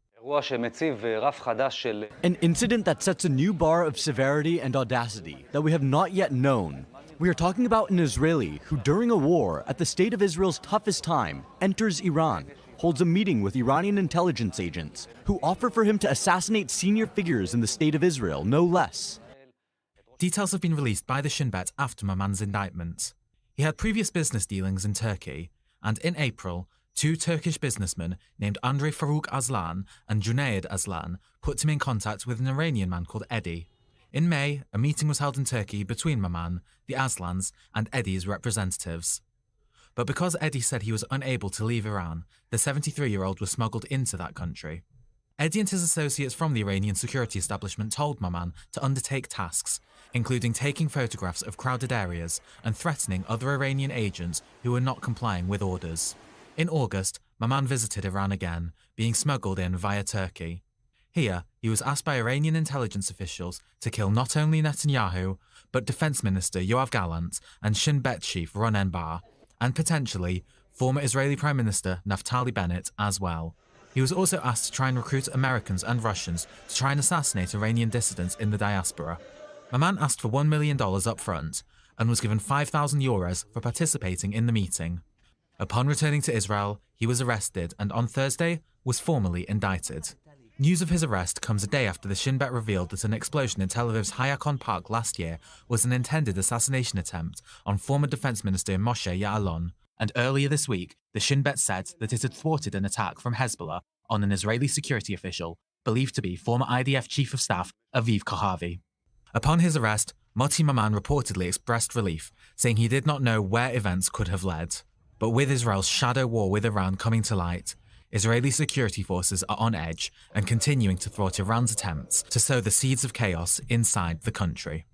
An incident that sets a new bar of severity and audacity that we have not yet known. We are talking about an Israeli who, during a war at the state of Israel's toughest time, enters Iran, holds a meeting with Iranian intelligence agents who offer for him to assassinate senior figures in the state of Israel, no less. Details have been released by the Shin Bet after Maman's indictment. He had previous business dealings in Turkey, and in April, two Turkish businessmen named Andrei Farouk Aslan and Junaid Aslan put him in contact with an Iranian man called Eddie. In May, a meeting was held in Turkey between Maman, the Aslans, and Eddie's representatives. But because Eddie said he was unable to leave Iran, the 73-year-old was smuggled into that country. Eddie and his associates from the Iranian security establishment told Maman to undertake tasks, including taking photographs of crowded areas and threatening other Iranian agents who were not complying with orders. In August, Maman visited Iran again, being smuggled in via Turkey. Here, he was asked by Iranian intelligence officials to kill not only Netanyahu, but Defense Minister Yoav Gallant and Shin Bet chief Ronen Bar, and potentially former Israeli Prime Minister Naftali Bennett as well. He was also asked to try and recruit Americans and Russians to try and assassinate Iranian dissidents in the diaspora. Maman asked for $1 million up front and was given €5,000 for participating in the meeting. Upon returning to Israel, he was arrested and on Thursday was formally indicted. News of his arrest comes a day after the Shin Bet revealed that an explosion in Tel Aviv's Hayakon Park last year was an intended assassination attempt on former Defense Minister Moshe Ya'alon, and earlier this week, the Shin Bet said that it had thwarted an attack from Hezbollah on an Israeli security official believed to be former IDF Chief of Staff Aviv Kohavi. Upon his arrest, Moti Maman reportedly expressed relief, saying he did not know where events could have led. But with Israel's shadow war with Iran coming to light, Israeli security forces are on edge and continuing to thwart Iran's attempts to sow the seeds of chaos inside the country.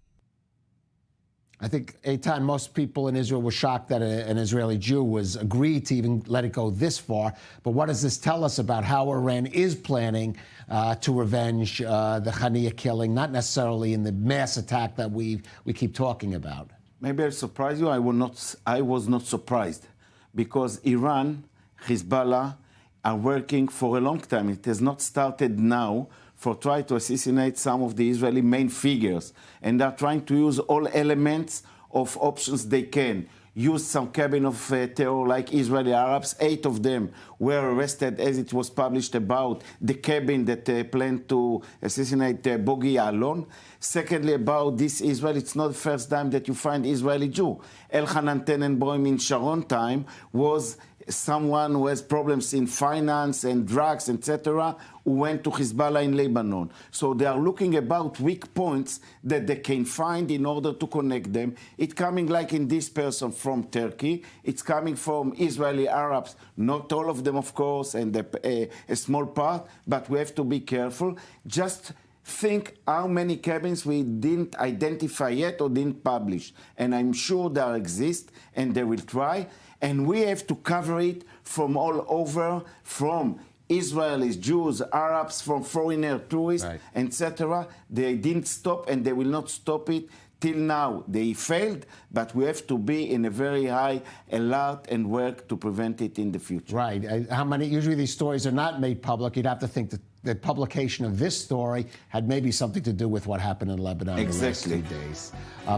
I think, Eitan, most people in Israel were shocked that an Israeli Jew was agreed to even let it go this far. But what does this tell us about how Iran is planning to revenge the Khania killing, not necessarily in the mass attack that we keep talking about? Maybe I'll surprise you. I was not surprised, because Iran, Hezbollah, are working for a long time. It has not started now for trying to assassinate some of the Israeli main figures. And they're trying to use all elements of options they can. Use some cabin of terror like Israeli Arabs. 8 of them were arrested, as it was published about the cabin that planned to assassinate Bogi Ya'alon. Secondly, about this Israel, it's not the first time that you find Israeli Jew. Elchanan Tenenbaum in Sharon time was someone who has problems in finance and drugs, etc., who went to Hezbollah in Lebanon. So they are looking about weak points that they can find in order to connect them. It's coming like in this person from Turkey. It's coming from Israeli Arabs, not all of them, of course, and a small part, but we have to be careful. Just think how many cabins we didn't identify yet or didn't publish. And I'm sure they exist, and they will try. And we have to cover it from all over, from Israelis, Jews, Arabs, from foreigner tourists, etc. They didn't stop, and they will not stop it till now. They failed, but we have to be in a very high alert and work to prevent it in the future. Right. How many? Usually these stories are not made public. You'd have to think that the publication of this story had maybe something to do with what happened in Lebanon in the last 2 days.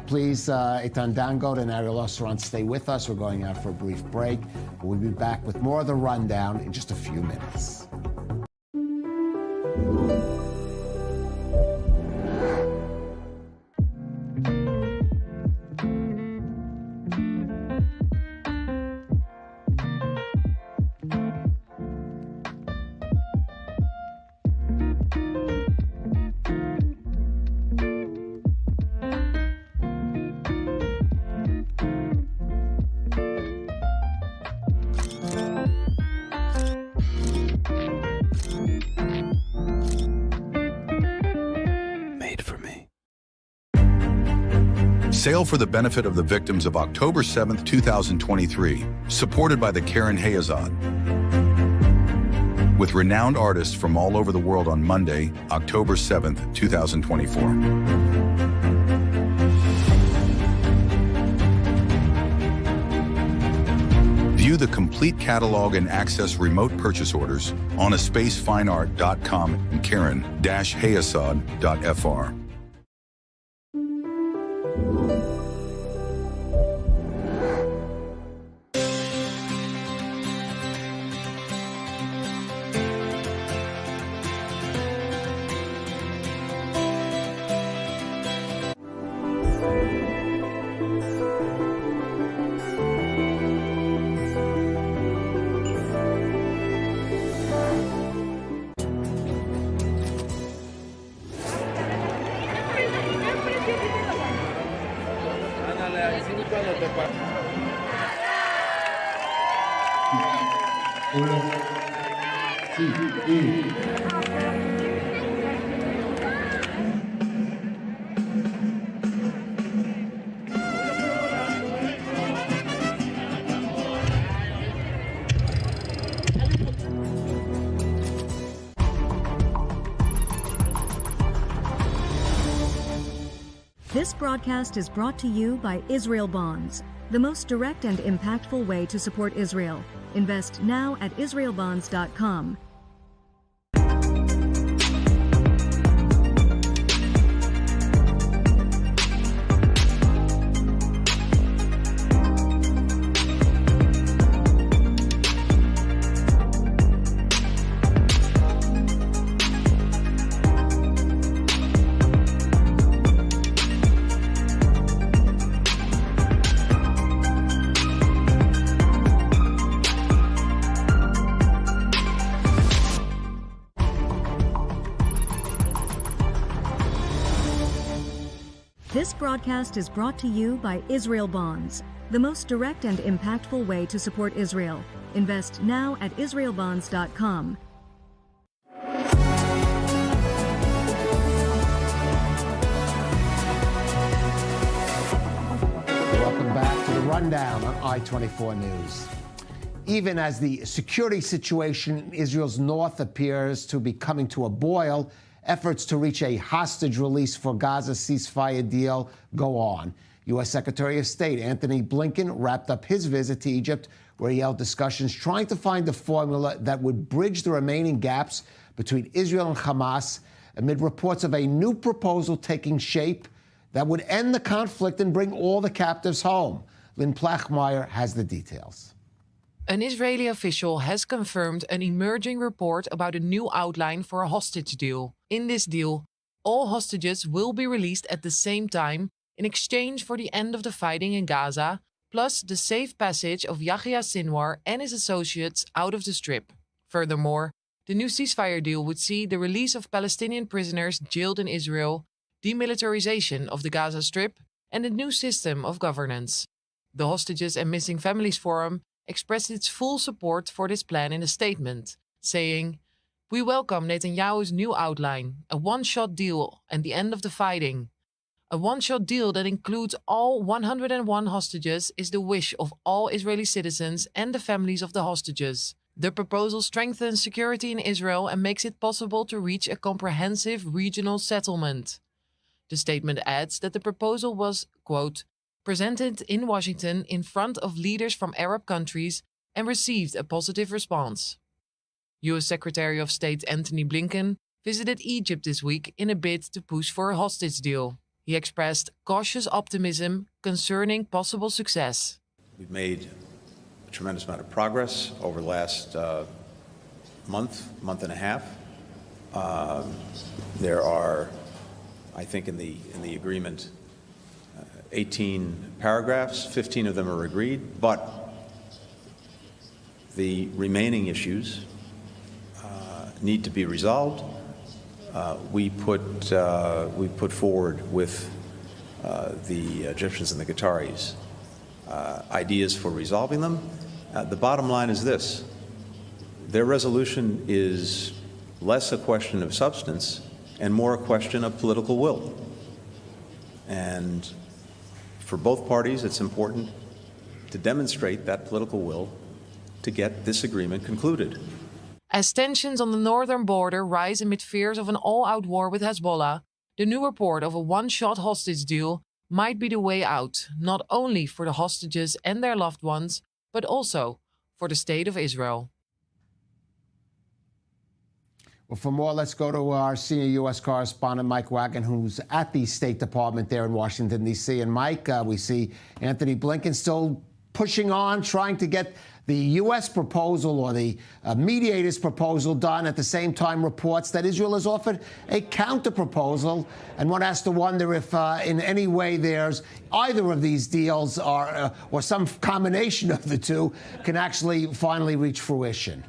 Please, Eitan Dangot and Ariel Osran, stay with us. We're going out for a brief break. We'll be back with more of the rundown in just a few minutes. Sail for the benefit of the victims of October 7th, 2023, supported by the Karen Hayazad, with renowned artists from all over the world on Monday, October 7th, 2024. View the complete catalog and access remote purchase orders on aspacefineart.com and Karen-Hayasad.fr. This broadcast is brought to you by Israel Bonds, the most direct and impactful way to support Israel. Invest now at israelbonds.com. This broadcast is brought to you by Israel Bonds, the most direct and impactful way to support Israel. Invest now at IsraelBonds.com. Welcome back to the Rundown on I-24 News. Even as the security situation in Israel's north appears to be coming to a boil, efforts to reach a hostage release for Gaza ceasefire deal go on. U.S. Secretary of State Antony Blinken wrapped up his visit to Egypt, where he held discussions trying to find a formula that would bridge the remaining gaps between Israel and Hamas, amid reports of a new proposal taking shape that would end the conflict and bring all the captives home. Lynn Plachmeyer has the details. An Israeli official has confirmed an emerging report about a new outline for a hostage deal. In this deal, all hostages will be released at the same time in exchange for the end of the fighting in Gaza, plus the safe passage of Yahya Sinwar and his associates out of the Strip. Furthermore, the new ceasefire deal would see the release of Palestinian prisoners jailed in Israel, demilitarization of the Gaza Strip, and a new system of governance. The Hostages and Missing Families Forum expressed its full support for this plan in a statement, saying, "We welcome Netanyahu's new outline, a one-shot deal and the end of the fighting. A one-shot deal that includes all 101 hostages is the wish of all Israeli citizens and the families of the hostages. The proposal strengthens security in Israel and makes it possible to reach a comprehensive regional settlement." The statement adds that the proposal was, quote, presented in Washington in front of leaders from Arab countries and received a positive response. U.S. Secretary of State Antony Blinken visited Egypt this week in a bid to push for a hostage deal. He expressed cautious optimism concerning possible success. We've made a tremendous amount of progress over the last month and a half. There are, I think, in the agreement, 18 paragraphs, 15 of them are agreed, but the remaining issues need to be resolved. We put forward with the Egyptians and the Qataris ideas for resolving them. The bottom line is this: their resolution is less a question of substance and more a question of political will. And for both parties, it's important to demonstrate that political will to get this agreement concluded. As tensions on the northern border rise amid fears of an all-out war with Hezbollah, the new report of a one-shot hostage deal might be the way out, not only for the hostages and their loved ones, but also for the state of Israel. Well, for more, let's go to our senior U.S. correspondent, Mike Wagon, who's at the State Department there in Washington, D.C. And, Mike, we see Antony Blinken still pushing on, trying to get the U.S. proposal or the mediator's proposal done. At the same time, reports that Israel has offered a counter-proposal. And one has to wonder if in any way there's either of these deals or some combination of the two can actually finally reach fruition.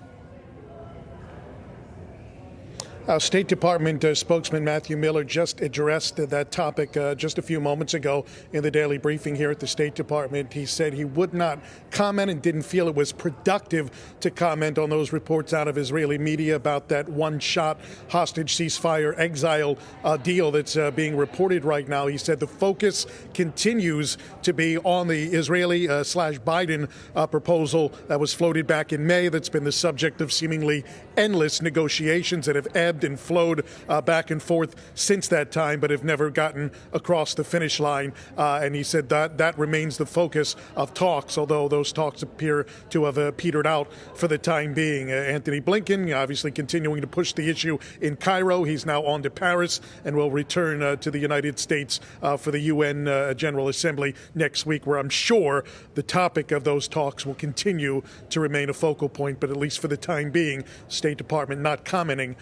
State Department spokesman Matthew Miller just addressed that topic just a few moments ago in the daily briefing here at the State Department. He said he would not comment and didn't feel it was productive to comment on those reports out of Israeli media about that one-shot hostage ceasefire exile deal that's being reported right now. He said the focus continues to be on the Israeli/Biden proposal that was floated back in May, that's been the subject of seemingly endless negotiations that have ebbed and flowed back and forth since that time, but have never gotten across the finish line. And he said that remains the focus of talks, although those talks appear to have petered out for the time being. Antony Blinken obviously continuing to push the issue in Cairo. He's now on to Paris and will return to the United States for the UN General Assembly next week, where I'm sure the topic of those talks will continue to remain a focal point, but at least for the time being, State Department not commenting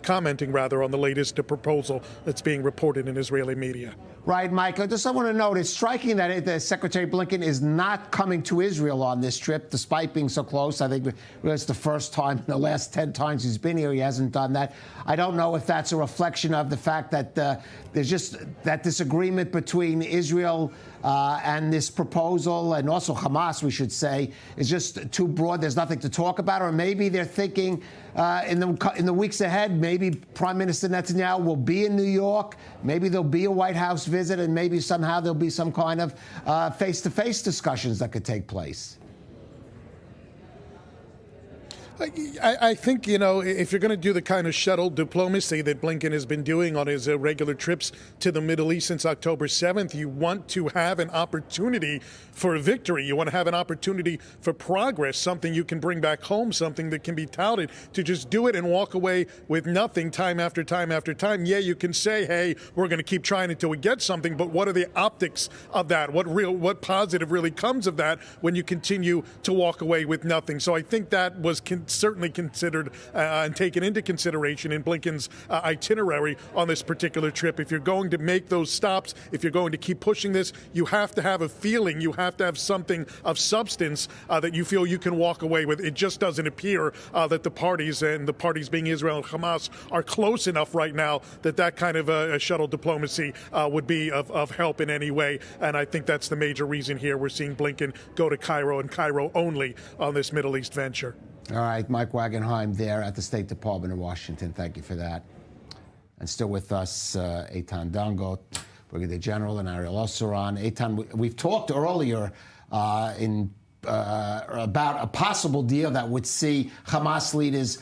commenting rather on the latest proposal that's being reported in Israeli media. Right, Mike. I just want to note, it's striking that Secretary Blinken is not coming to Israel on this trip, despite being so close. I think it's the first time in the last 10 times he's been here, he hasn't done that. I don't know if that's a reflection of the fact that there's just that disagreement between Israel and this proposal, and also Hamas, we should say, is just too broad. There's nothing to talk about. Or maybe they're thinking in the weeks ahead, maybe Prime Minister Netanyahu will be in New York. Maybe there'll be a White House visit, and maybe somehow there'll be some kind of face-to-face discussions that could take place. I think, if you're going to do the kind of shuttle diplomacy that Blinken has been doing on his regular trips to the Middle East since October 7th, you want to have an opportunity for a victory. You want to have an opportunity for progress, something you can bring back home, something that can be touted. To just do it and walk away with nothing time after time after time. Yeah, you can say, hey, we're going to keep trying until we get something, but what are the optics of that? What positive really comes of that when you continue to walk away with nothing? So I think that was certainly considered and taken into consideration in Blinken's itinerary on this particular trip. If you're going to make those stops, if you're going to keep pushing this, you have to have a feeling, you have to have something of substance that you feel you can walk away with. It just doesn't appear that the parties, and the parties being Israel and Hamas, are close enough right now that kind of a shuttle diplomacy would be of help in any way. And I think that's the major reason here. We're seeing Blinken go to Cairo and Cairo only on this Middle East venture. All right, Mike Wagenheim there at the State Department in Washington. Thank you for that. And still with us, Eitan Dangot, Brigadier General, and Ariel Osseron. Eitan, we've talked earlier about a possible deal that would see Hamas leaders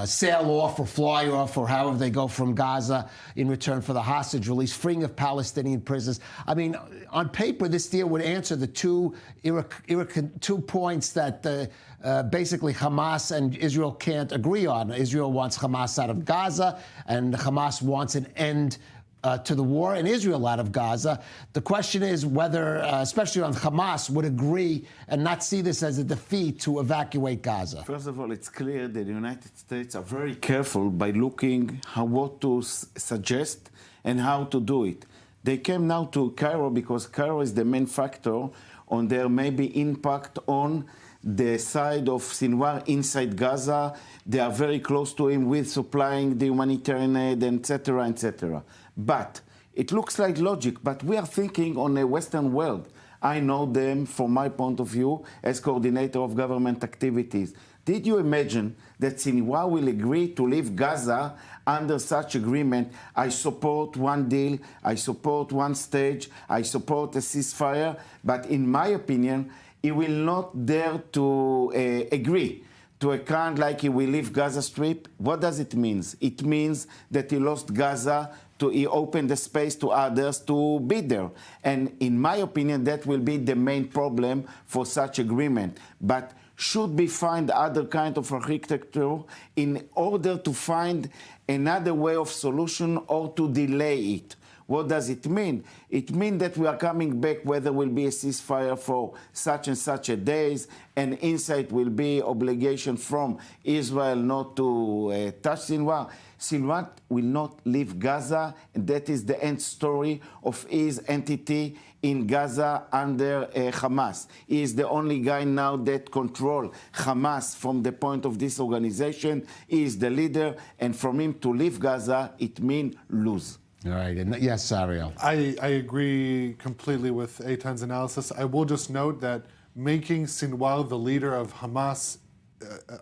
sail off or fly off or however they go from Gaza in return for the hostage release, freeing of Palestinian prisoners. I mean, on paper, this deal would answer the two points that basically Hamas and Israel can't agree on. Israel wants Hamas out of Gaza, and Hamas wants an end to the war and Israel out of Gaza. The question is whether, especially on Hamas, would agree and not see this as a defeat to evacuate Gaza. First of all, it's clear that the United States are very careful by looking what to suggest and how to do it. They came now to Cairo because Cairo is the main factor on their maybe impact on the side of Sinwar inside Gaza. They are very close to him with supplying the humanitarian aid, etc., etc. But it looks like logic, but we are thinking on a Western world. I know them, from my point of view, as coordinator of government activities. Did you imagine that Sinwar will agree to leave Gaza under such agreement? I support one deal, I support one stage, I support a ceasefire, but in my opinion, he will not dare to agree to a kind like he will leave Gaza Strip. What does it mean? It means that he lost Gaza, he opened the space to others to be there. And in my opinion, that will be the main problem for such agreement. But should we find other kind of architecture in order to find another way of solution or to delay it? What does it mean? It means that we are coming back where there will be a ceasefire for such and such a days, and inside will be obligation from Israel not to touch Sinwar. Sinwar will not leave Gaza, and that is the end story of his entity in Gaza under Hamas. He is the only guy now that controls Hamas from the point of this organization. He is the leader, and for him to leave Gaza, it means lose. All right. And yes, Ariel. I agree completely with Eitan's analysis. I will just note that making Sinwar the leader of Hamas,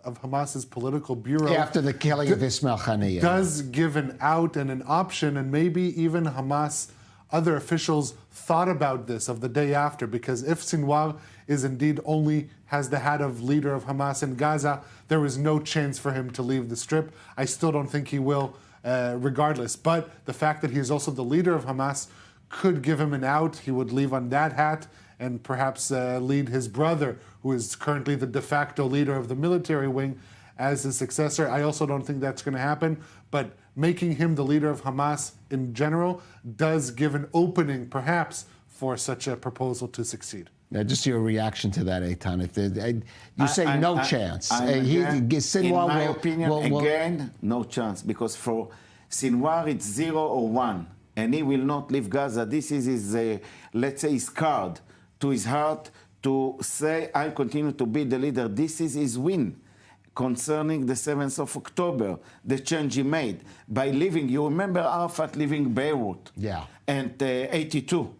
of Hamas's political bureau after the killing of Ismail Haniyeh does give an out and an option, and maybe even Hamas other officials thought about this of the day after, because if Sinwar is indeed only has the hat of leader of Hamas in Gaza, there is no chance for him to leave the Strip. I still don't think he will. Regardless. But the fact that he is also the leader of Hamas could give him an out. He would leave on that hat and perhaps lead his brother, who is currently the de facto leader of the military wing, as his successor. I also don't think that's going to happen. But making him the leader of Hamas in general does give an opening, perhaps, for such a proposal to succeed. Now, just your reaction to that, Eitan. You say no chance. Sinwar in my opinion, again, no chance. Because for Sinwar, it's 0 or 1. And he will not leave Gaza. This is his, let's say, his card to his heart to say, I'll continue to be the leader. This is his win concerning the 7th of October, the change he made by leaving. You remember Arafat leaving Beirut? Yeah. And 82.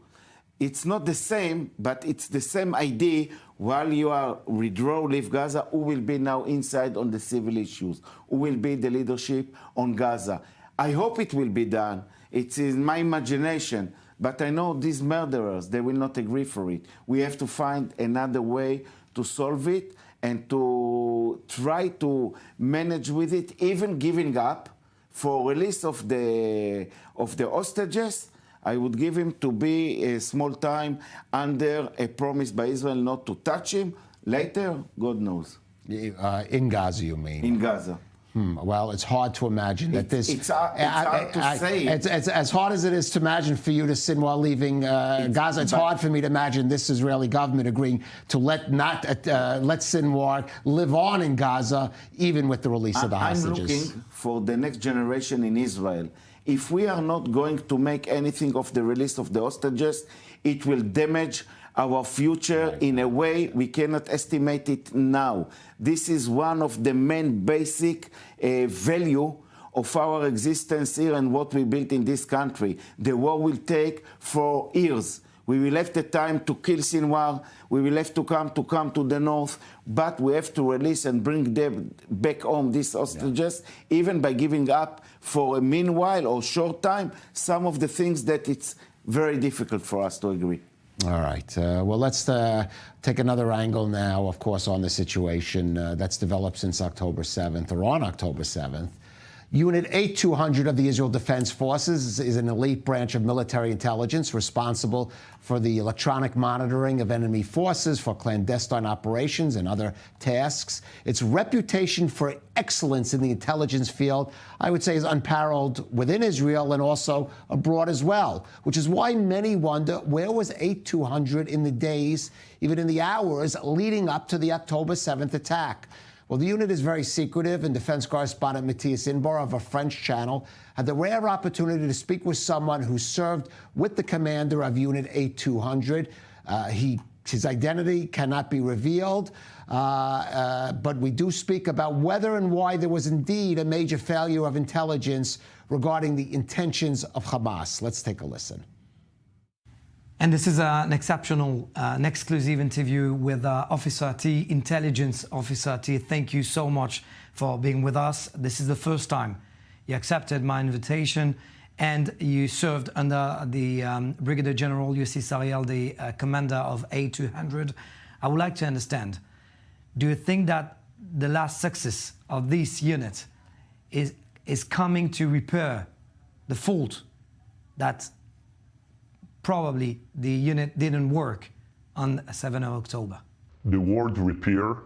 It's not the same, but it's the same idea. While you are leave Gaza, who will be now inside on the civil issues? Who will be the leadership on Gaza? I hope it will be done. It's in my imagination. But I know these murderers, they will not agree for it. We have to find another way to solve it and to try to manage with it, even giving up for release of the hostages. I would give him to be a small time under a promise by Israel not to touch him. Later, God knows. In Gaza, you mean? In Gaza. Well, it's hard to imagine that this... It's hard to say. It's as hard as it is to imagine for you to Sinwar leaving Gaza. It's hard for me to imagine this Israeli government agreeing to let Sinwar live on in Gaza, even with the release of the hostages. I'm looking for the next generation in Israel. If we are not going to make anything of the release of the hostages, it will damage our future in a way we cannot estimate it now. This is one of the main basic value of our existence here and what we built in this country. The war will take 4 years. We will have the time to kill Sinwar. We will have to come to the north, but we have to release and bring them back home, these hostages, even by giving up for a meanwhile or short time some of the things that it's very difficult for us to agree. All right. Well, let's take another angle now, of course, on the situation that's developed since October 7th, or on October 7th. Unit 8200 of the Israel Defense Forces is an elite branch of military intelligence responsible for the electronic monitoring of enemy forces, for clandestine operations and other tasks. Its reputation for excellence in the intelligence field, I would say, is unparalleled within Israel and also abroad as well, which is why many wonder, where was 8200 in the days, even in the hours, leading up to the October 7th attack? Well, the unit is very secretive, and defense correspondent Matthias Inbar of a French channel had the rare opportunity to speak with someone who served with the commander of Unit 8200. His identity cannot be revealed, but we do speak about whether and why there was indeed a major failure of intelligence regarding the intentions of Hamas. Let's take a listen. And this is an exceptional, an exclusive interview with Officer T, Intelligence Officer T. Thank you so much for being with us. This is the first time you accepted my invitation, and you served under the Brigadier General Yossi Sariel, the commander of 8200. I would like to understand, do you think that the last success of this unit is coming to repair the fault that probably the unit didn't work on 7th of October? The word repair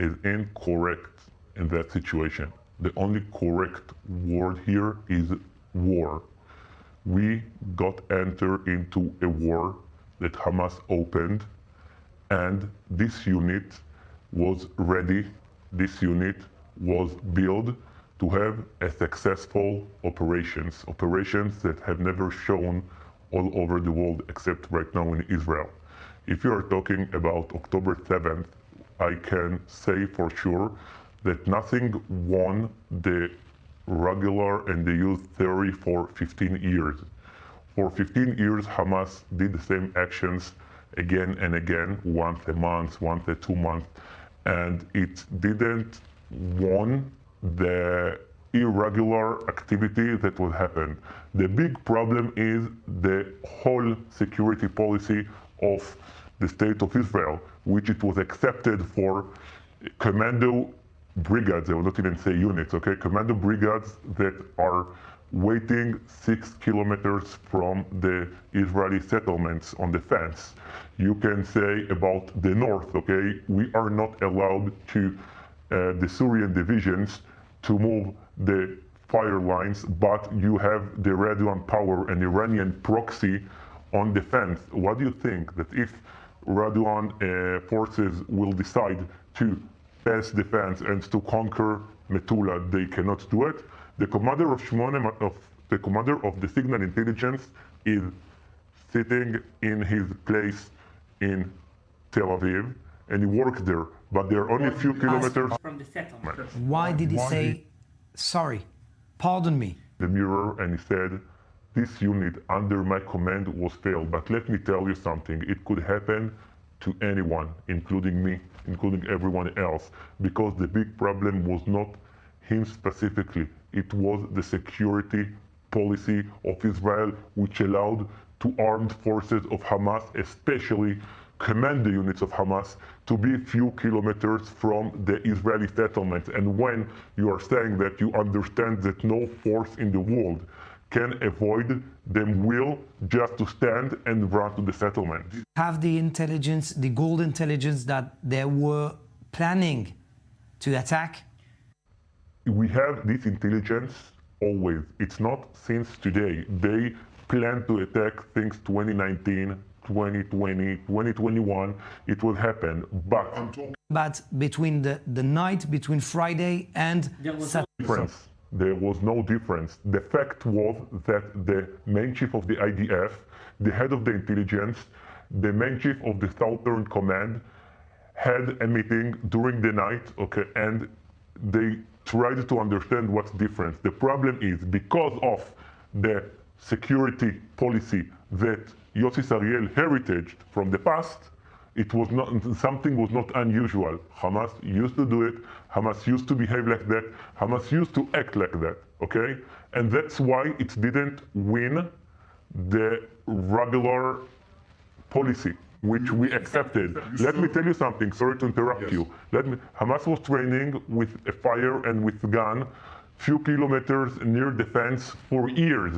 is incorrect in that situation. The only correct word here is war. We got entered into a war that Hamas opened, and this unit was ready, this unit was built to have a successful operations that have never shown all over the world except right now in Israel. If you are talking about October 7th, I can say for sure that nothing won the regular and the used theory for 15 years. For 15 years, Hamas did the same actions again and again, once a month, once a 2 months, and it didn't won the irregular activity that would happen. The big problem is the whole security policy of the State of Israel, which it was accepted for commando brigades, I will not even say units, okay? Commando brigades that are waiting 6 kilometers from the Israeli settlements on the fence. You can say about the north, okay? We are not allowed to, the Syrian divisions, to move the fire lines, but you have the Radwan power and Iranian proxy on defense. What do you think? That if Radwan forces will decide to pass the fence and to conquer Metula, they cannot do it. The commander of the commander of the signal intelligence is sitting in his place in Tel Aviv, and he works there, but they're only a few kilometers from the settlement. Why did he say, sorry, pardon me? The mirror, and he said, this unit under my command was failed, but let me tell you something, it could happen to anyone, including me, including everyone else, because the big problem was not him specifically, it was the security policy of Israel, which allowed to armed forces of Hamas, especially command the units of Hamas, to be a few kilometers from the Israeli settlements. And when you are saying that you understand that no force in the world can avoid them will just to stand and run to the settlement. Have the intelligence, the gold intelligence that they were planning to attack? We have this intelligence always. It's not since today. They plan to attack things 2019, 2020, 2021. It will happen, but between the night between Friday and Saturday, there was no difference. The fact was that the main chief of the IDF, the head of the intelligence, the main chief of the Southern Command had a meeting during the night, okay, and they tried to understand what's different. The problem is because of the security policy that Yossi Sariel heritage from the past, it was not, something was not unusual. Hamas used to do it, Hamas used to behave like that, Hamas used to act like that, okay? And that's why it didn't win the regular policy, which we accepted. Let me tell you something, sorry to interrupt you. Hamas was training with a fire and with gun, few kilometers near the fence for years.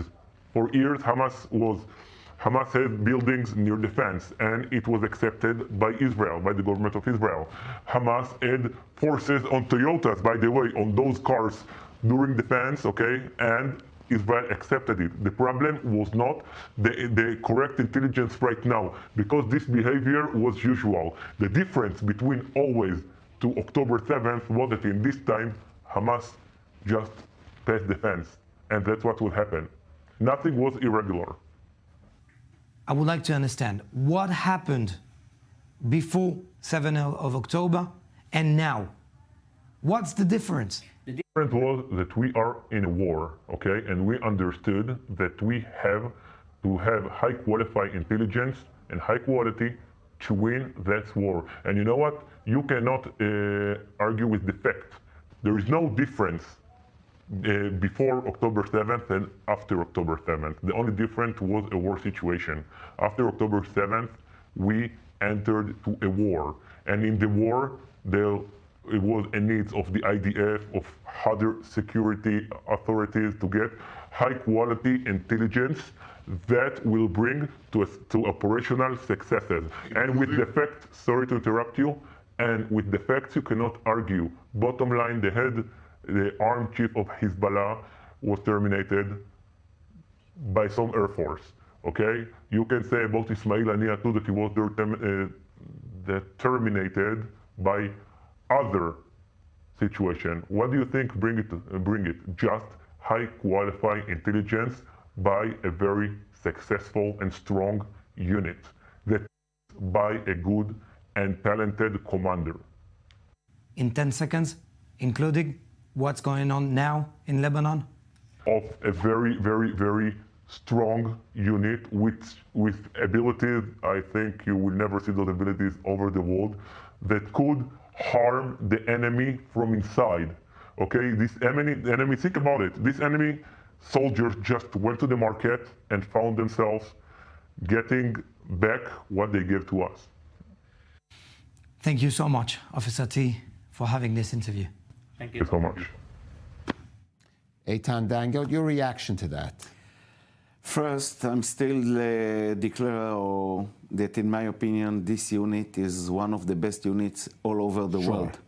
For years, Hamas had buildings near the fence, and it was accepted by Israel, by the government of Israel. Hamas had forces on Toyotas, by the way, on those cars during the fence, okay, and Israel accepted it. The problem was not the correct intelligence right now, because this behavior was usual. The difference between always to October 7th was that in this time, Hamas just passed the fence, and that's what will happen. Nothing was irregular. I would like to understand what happened before 7th of October and now. What's the difference? The difference was that we are in a war, okay? And we understood that we have to have high qualified intelligence and high quality to win that war. And you know what? You cannot argue with the fact. There is no difference before October 7th and after October 7th. The only difference was a war situation. After October 7th, we entered to a war. And in the war, it was a need of the IDF, of other security authorities to get high quality intelligence that will bring to operational successes. And with the fact, sorry to interrupt you, and with the facts you cannot argue. Bottom line, the armed chief of Hezbollah was terminated by some Air Force, okay? You can say about Ismail Haniya too that he was terminated by other situation. What do you think bring it? Just high qualified intelligence by a very successful and strong unit that by a good and talented commander. In 10 seconds, including what's going on now in Lebanon? Of a very, very, very strong unit with abilities, I think you will never see those abilities over the world, that could harm the enemy from inside. Okay, this enemy, think about it. This enemy soldiers just went to the market and found themselves getting back what they gave to us. Thank you so much, Officer T, for having this interview. Thank you so much. Eitan Dangot, your reaction to that? First, I'm still declare that, in my opinion, this unit is one of the best units all over the world.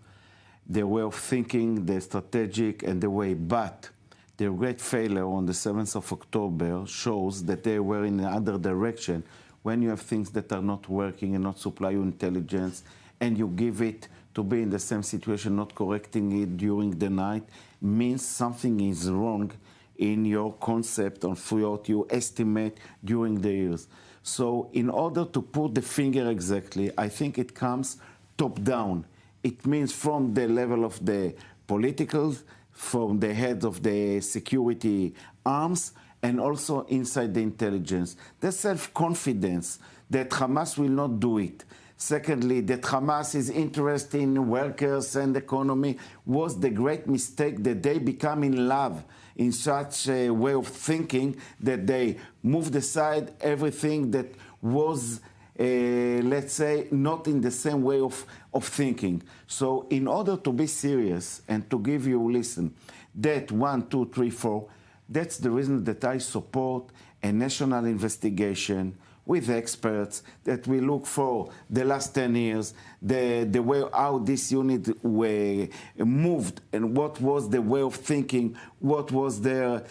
Their way of thinking, their strategic, and the way, but their great failure on the 7th of October shows that they were in another direction, when you have things that are not working and not supply you intelligence, and you give it to be in the same situation, not correcting it during the night, means something is wrong in your concept on what you estimate during the years. So in order to put the finger exactly, I think it comes top down. It means from the level of the political, from the heads of the security arms, and also inside the intelligence. The self-confidence that Hamas will not do it. Secondly, that Hamas is interested in workers and economy was the great mistake that they become in love in such a way of thinking that they moved aside everything that was, let's say, not in the same way of thinking. So in order to be serious and to give you, listen, that 1, 2, 3, 4, that's the reason that I support a national investigation with experts that we look for the last 10 years, the way how this unit were moved and what was the way of thinking, what was their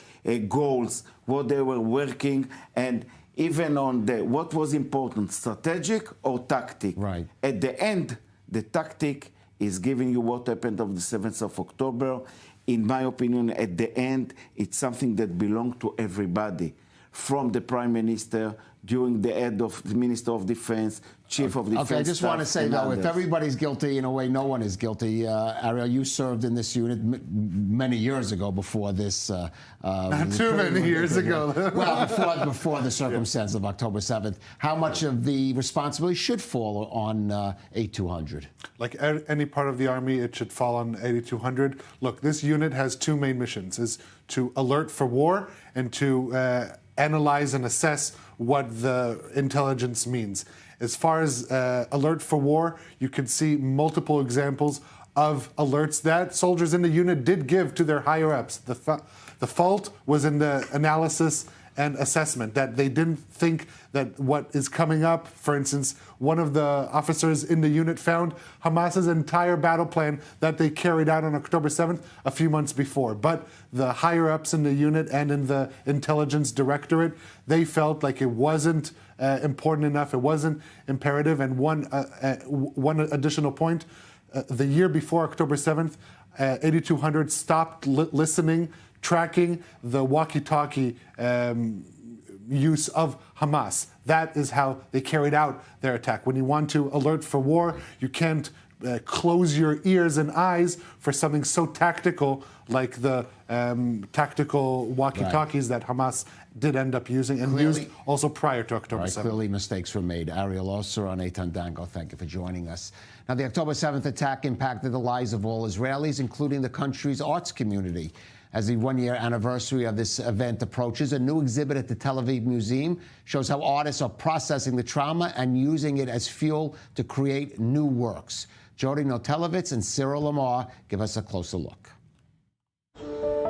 goals, what they were working, and even on what was important, strategic or tactic. Right. At the end, the tactic is giving you what happened on the 7th of October. In my opinion, at the end, it's something that belonged to everybody, from the Prime Minister, during the head of the Minister of Defense, Chief of Defense. Okay, I just want to say, though, others. if everybody's guilty, in a way, no one is guilty. Ariel, you served in this unit many years ago before this. Not too many years ago. Well, before the circumstance of October 7th. How much of the responsibility should fall on 8200? Like any part of the Army, it should fall on 8200. Look, this unit has two main missions, is to alert for war and to analyze and assess what the intelligence means. As far as alert for war, you can see multiple examples of alerts that soldiers in the unit did give to their higher-ups. The fault was in the analysis and assessment, that they didn't think that what is coming up, for instance, one of the officers in the unit found Hamas's entire battle plan that they carried out on October 7th a few months before. But the higher-ups in the unit and in the intelligence directorate, they felt like it wasn't important enough, it wasn't imperative. And one additional point, the year before October 7th, 8200 stopped listening, tracking the walkie-talkie use of Hamas. That is how they carried out their attack. When you want to alert for war, you can't close your ears and eyes for something so tactical like the tactical walkie-talkies that Hamas did end up using and used also prior to October 7th. Clearly mistakes were made. Ariel Osser on Eitan Dango, thank you for joining us. Now, the October 7th attack impacted the lives of all Israelis, including the country's arts community. As the one-year anniversary of this event approaches, a new exhibit at the Tel Aviv Museum shows how artists are processing the trauma and using it as fuel to create new works. Jody Notelevitz and Cyril Lamar give us a closer look.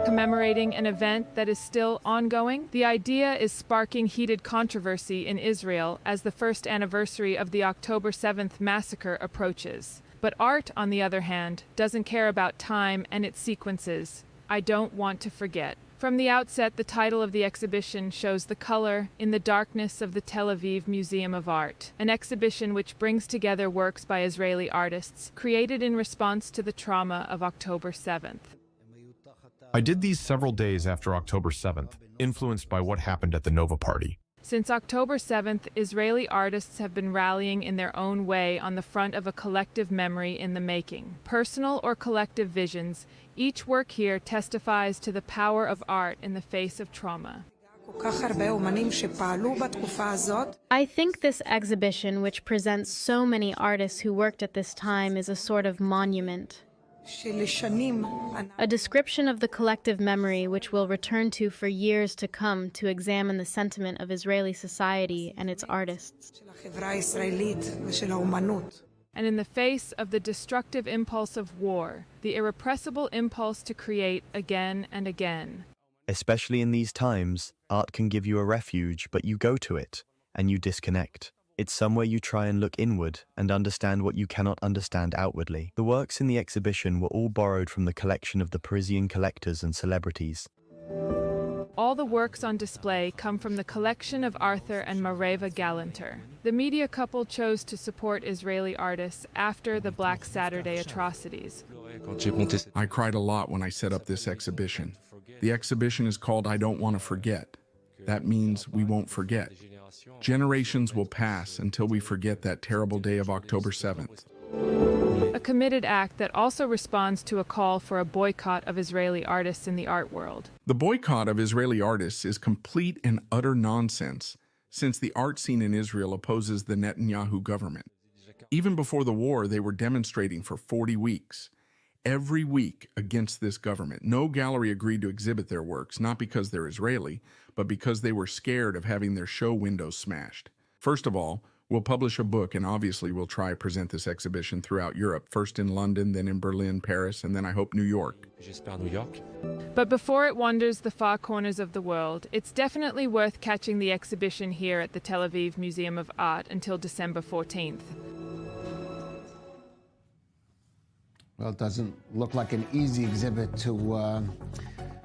Commemorating an event that is still ongoing, the idea is sparking heated controversy in Israel as the first anniversary of the October 7th massacre approaches. But art, on the other hand, doesn't care about time and its sequences. I don't want to forget. From the outset, the title of the exhibition shows the color in the darkness of the Tel Aviv Museum of Art, an exhibition which brings together works by Israeli artists created in response to the trauma of October 7th. I did these several days after October 7th, influenced by what happened at the Nova Party. Since October 7th, Israeli artists have been rallying in their own way on the front of a collective memory in the making. Personal or collective visions, each work here testifies to the power of art in the face of trauma. I think this exhibition, which presents so many artists who worked at this time, is a sort of monument. A description of the collective memory which we'll return to for years to come to examine the sentiment of Israeli society and its artists. And in the face of the destructive impulse of war, the irrepressible impulse to create again and again. Especially in these times, art can give you a refuge, but you go to it and you disconnect. It's somewhere you try and look inward and understand what you cannot understand outwardly. The works in the exhibition were all borrowed from the collection of the Parisian collectors and celebrities. All the works on display come from the collection of Arthur and Mareva Galanter. The media couple chose to support Israeli artists after the Black Saturday atrocities. I cried a lot when I set up this exhibition. The exhibition is called I Don't Want to Forget. That means we won't forget. Generations will pass until we forget that terrible day of October 7th. A committed act that also responds to a call for a boycott of Israeli artists in the art world. The boycott of Israeli artists is complete and utter nonsense, since the art scene in Israel opposes the Netanyahu government. Even before the war, they were demonstrating for 40 weeks. Every week against this government. No gallery agreed to exhibit their works, not because they're Israeli, but because they were scared of having their show windows smashed. First of all, we'll publish a book, and obviously we'll try to present this exhibition throughout Europe, first in London, then in Berlin, Paris, and then I hope New York. But before it wanders the far corners of the world, it's definitely worth catching the exhibition here at the Tel Aviv Museum of Art until December 14th. Well, it doesn't look like an easy exhibit to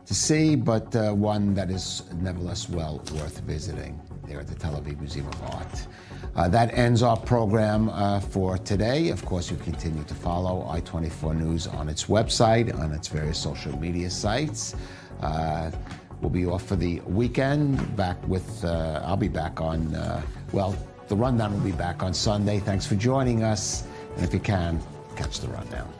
see, but one that is nevertheless well worth visiting there at the Tel Aviv Museum of Art. That ends our program for today. Of course, you continue to follow I-24 News on its website, on its various social media sites. We'll be off for the weekend. I'll be back on, the Rundown will be back on Sunday. Thanks for joining us. And if you can, catch the Rundown.